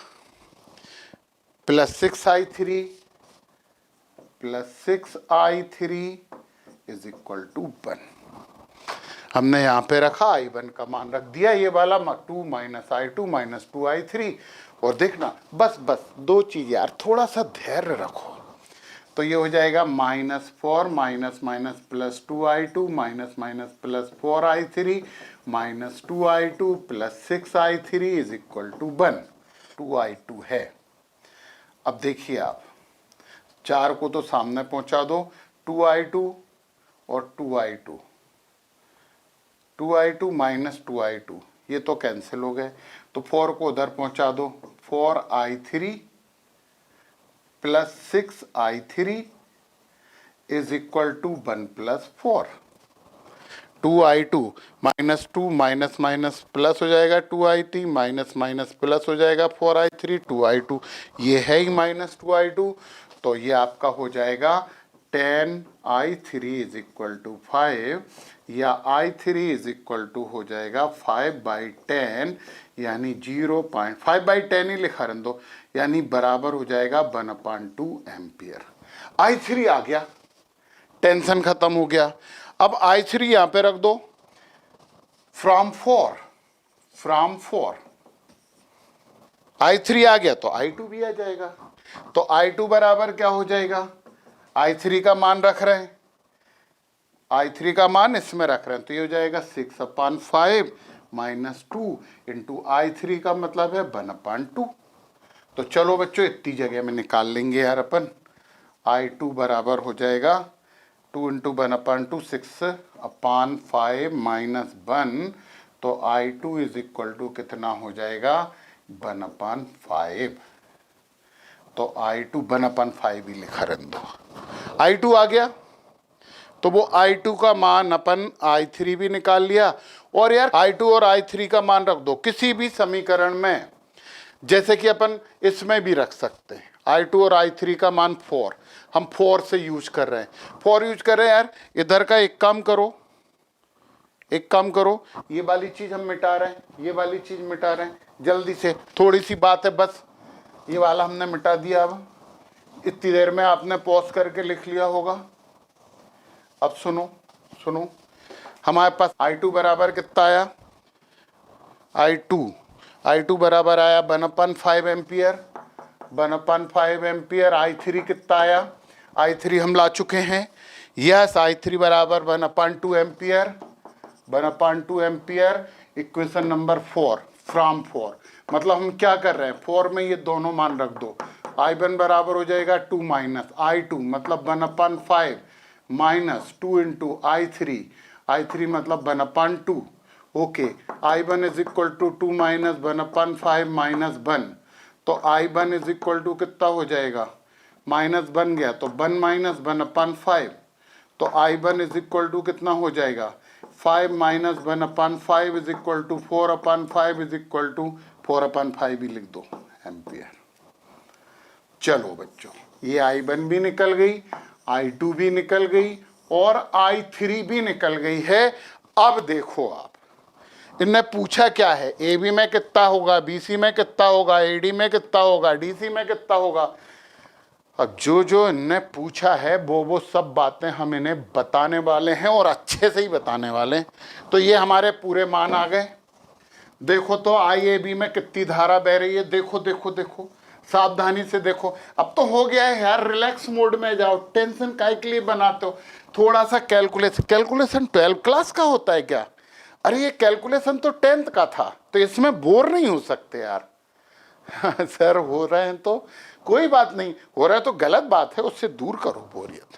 plus 6I3 is equal to 1। हमने यहाँ पे रखा, I1 का मान रख दिया, ये वाला 2 माइनस I2 माइनस 2I3, और देखना बस दो चीज यार, थोड़ा सा धैर्य रखो। तो ये हो जाएगा -4 minus minus plus 2I2 minus minus plus 4I3 minus 2I2 plus 6I3 is equal to 1। 2I2 है। अब देखिए आप, 4 को तो सामने पहुंचा दो, 2I2 और 2I2 माइनस 2I2 ये तो कैंसिल हो गए, तो 4 को उधर पहुंचा दो, 4I3 plus 6I3 is equal to 1 plus 4। 2I2 minus 2 minus minus plus हो जाएगा 2I3 माइनस माइनस प्लस हो जाएगा 4I3, 2I2 ये है ही -2I2, तो ये आपका हो जाएगा 10I3 इज इक्वल टू 5, या I3 इज इक्वल टू हो जाएगा 5/10, यानी 5/10 ही लिखा रहने दो, यानी बराबर हो जाएगा 1/2 एम्पियर। I3 आ गया, टेंशन खत्म हो गया। अब I3 यहां पे रख दो, फ्रॉम 4 I3 आ गया तो I2 भी आ जाएगा, तो I2 बराबर क्या हो जाएगा, I3 का मान रख रहे हैं, I3 का मान इसमें रख रहे हैं, तो ये हो जाएगा 6/5 माइनस 2 इंटू I3 का मतलब है 1/2। तो चलो बच्चों, इतनी जगह में निकाल लेंगे यार अपन। I2 बराबर हो जाएगा 2 इंटू 1/2 6/5 माइनस 1, तो I2 इज इक्वल टू कितना हो जाएगा 1/5। तो I2 1/5 ही लिखा रहने दो। I2 आ गया, तो वो I2 का मान अपन I3 भी निकाल लिया, और यार I2 और I3 का मान रख दो किसी भी समीकरण में, जैसे कि अपन इसमें भी रख सकते हैं। I2 और I3 का मान 4, हम 4 से यूज कर रहे हैं, 4 यूज कर रहे हैं यार। इधर का एक काम करो, ये वाली चीज हम मिटा रहे हैं, ये वाली चीज मिटा रहे हैं, जल्दी से, थोड़ी सी बात है बस, ये वाला हमने मिटा दिया। अब इतनी देर में आपने पॉज करके लिख लिया होगा। अब सुनो, हमारे पास I2 बराबर कितना आया, I2 बराबर आया 1/5 एम्पियर, 1/5 एम्पियर। I3 कितना आया, I3 हम ला चुके हैं, यस I3 बराबर 1/2 ampere, 1/2 ampere. Equation number 4, from 4, मतलब हम क्या कर रहे हैं, 4 में ये दोनों मान रख दो। I1 बराबर हो जाएगा 2 माइनस I2 मतलब 1/5 माइनस 2 इंटू I3 मतलब 1/2। Okay, I1 is equal to 2 minus 1/5 minus 1, तो I1 इज इक्वल टू कितना हो जाएगा, माइनस बन गया तो 1 माइनस 1/5, तो I1 इज इक्वल टू कितना हो जाएगा 5 minus 1/5 is equal to 4/5 is equal to 4/5 ही लिख दो, एम्पियर। चलो बच्चों, ये I1 भी निकल गई, I2 भी निकल गई और I3 भी निकल गई है। अब देखो आप, इनने पूछा क्या है, AB में कितना होगा, BC में कितना होगा, AD में कितना होगा, DC में कितना होगा। अब जो जो इनने पूछा है वो सब बातें हम इन्हें बताने वाले हैं और अच्छे से ही बताने वाले हैं। तो ये हमारे पूरे मान आ गए। देखो तो IAB में कितनी धारा बह रही है, देखो देखो देखो, सावधानी से देखो। अब तो हो गया है यार, रिलैक्स मोड में जाओ, टेंशन काहे के लिए बनाते हो। थोड़ा सा कैलकुलेशन 12 क्लास का होता है क्या? अरे ये कैलकुलेशन तो 10th का था, तो इसमें बोर नहीं हो सकते यार। सर हो रहे हैं तो कोई बात नहीं, हो रहा है तो गलत बात है, उससे दूर करो बोरियत।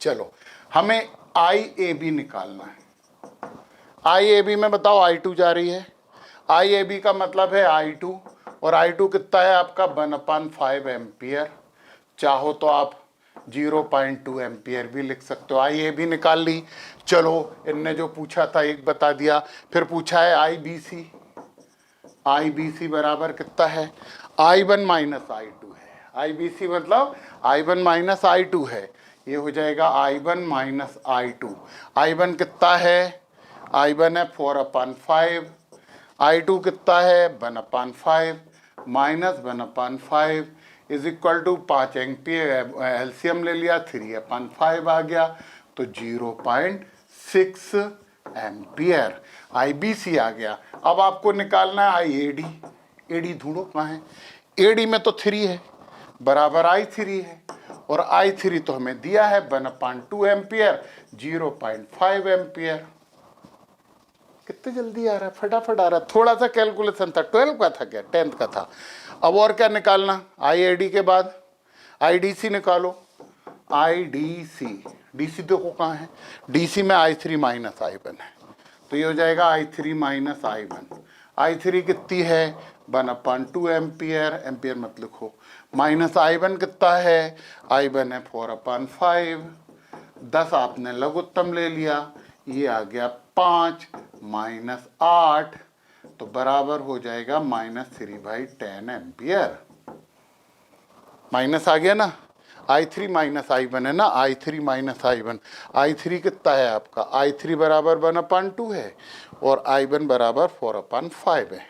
चलो, हमें IAB निकालना है। IAB में बताओ, I2 जा रही है, IAB का मतलब है I2, और I2 कितना है आपका 1/5 एम्पियर। चाहो तो आप 0.2 एम्पियर भी लिख सकते हो। IAB निकाल ली। चलो, इनने जो पूछा था एक बता दिया, फिर पूछा है IBC बराबर कितना है, I1 माइनस I2 है। IBC मतलब I1 माइनस I2 है, ये हो जाएगा I1 माइनस I2। I1 कितना है, I1 है 4/5, I2 कितना है 1/5, minus 1/5 is equal to 5 ampere, LCM ले लिया 3/5 आ गया, तो 0.6 एम्पियर। IBC आ गया। अब आपको निकालना है IAD। AD ढूंढो कहाँ है, AD में तो 3 है, बराबर I3 है, और I3 तो हमें दिया है 1/2 एम्पियर, 0.5 एम्पियर। कितने जल्दी आ रहा है, फटाफट आ रहा है। थोड़ा सा कैलकुलेशन था, 12 का था क्या, 10th का था। अब और क्या निकालना, IAD के बाद IDC निकालो। IDC, DC देखो कहाँ है, DC में I3 माइनस I1 है, तो ये हो जाएगा I3 माइनस I1। I3 कितनी है 1/2 एम्पियर, एम्पियर मत लिखो, माइनस I1 कितना है, I1 है 4/5, 10 आपने लघुत्तम ले लिया, ये आ गया 5 माइनस 8, तो बराबर हो जाएगा -3/10 एम्पियर। माइनस आ गया ना, I3 माइनस I1 है ना, I3 माइनस I1। I3 कितना है आपका, I3 बराबर 1/2 है और I1 बराबर 4/5 है।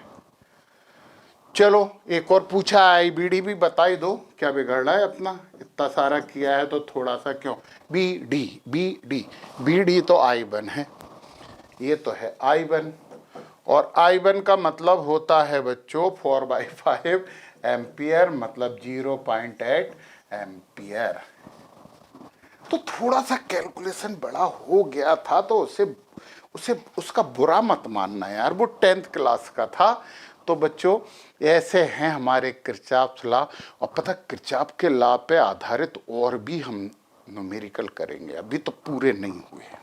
चलो, एक और पूछा IBD भी बता ही दो, क्या बिगड़ रहा है अपना, इतना सारा किया है तो थोड़ा सा क्यों। BD तो I1 है, ये तो है I1, और I1 का मतलब होता है बच्चों 4/5 एम्पियर, मतलब 0.8 एम्पियर। तो थोड़ा सा कैलकुलेशन बड़ा हो गया था, तो उसे उसका बुरा मत मानना यार, वो 10th क्लास का था। तो बच्चों, ऐसे हैं हमारे किरचॉफ लॉ, और पता किरचॉफ के लॉ पे आधारित और भी हम न्यूमेरिकल करेंगे, अभी तो पूरे नहीं हुए हैं।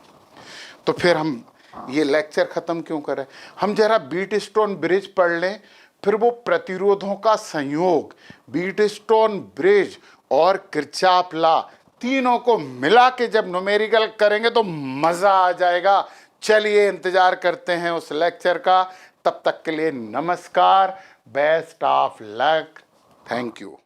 तो फिर हम ये लेक्चर खत्म क्यों करें, हम जरा व्हीटस्टोन ब्रिज पढ़ लें, फिर वो प्रतिरोधों का संयोग, व्हीटस्टोन ब्रिज और किरचॉफ लॉ, तीनों को मिला के जब न्यूमेरिकल करेंगे तो मजा आ जाएगा। चलिए इंतजार करते हैं उस लेक्चर का, तब तक के लिए नमस्कार, best of luck, thank you.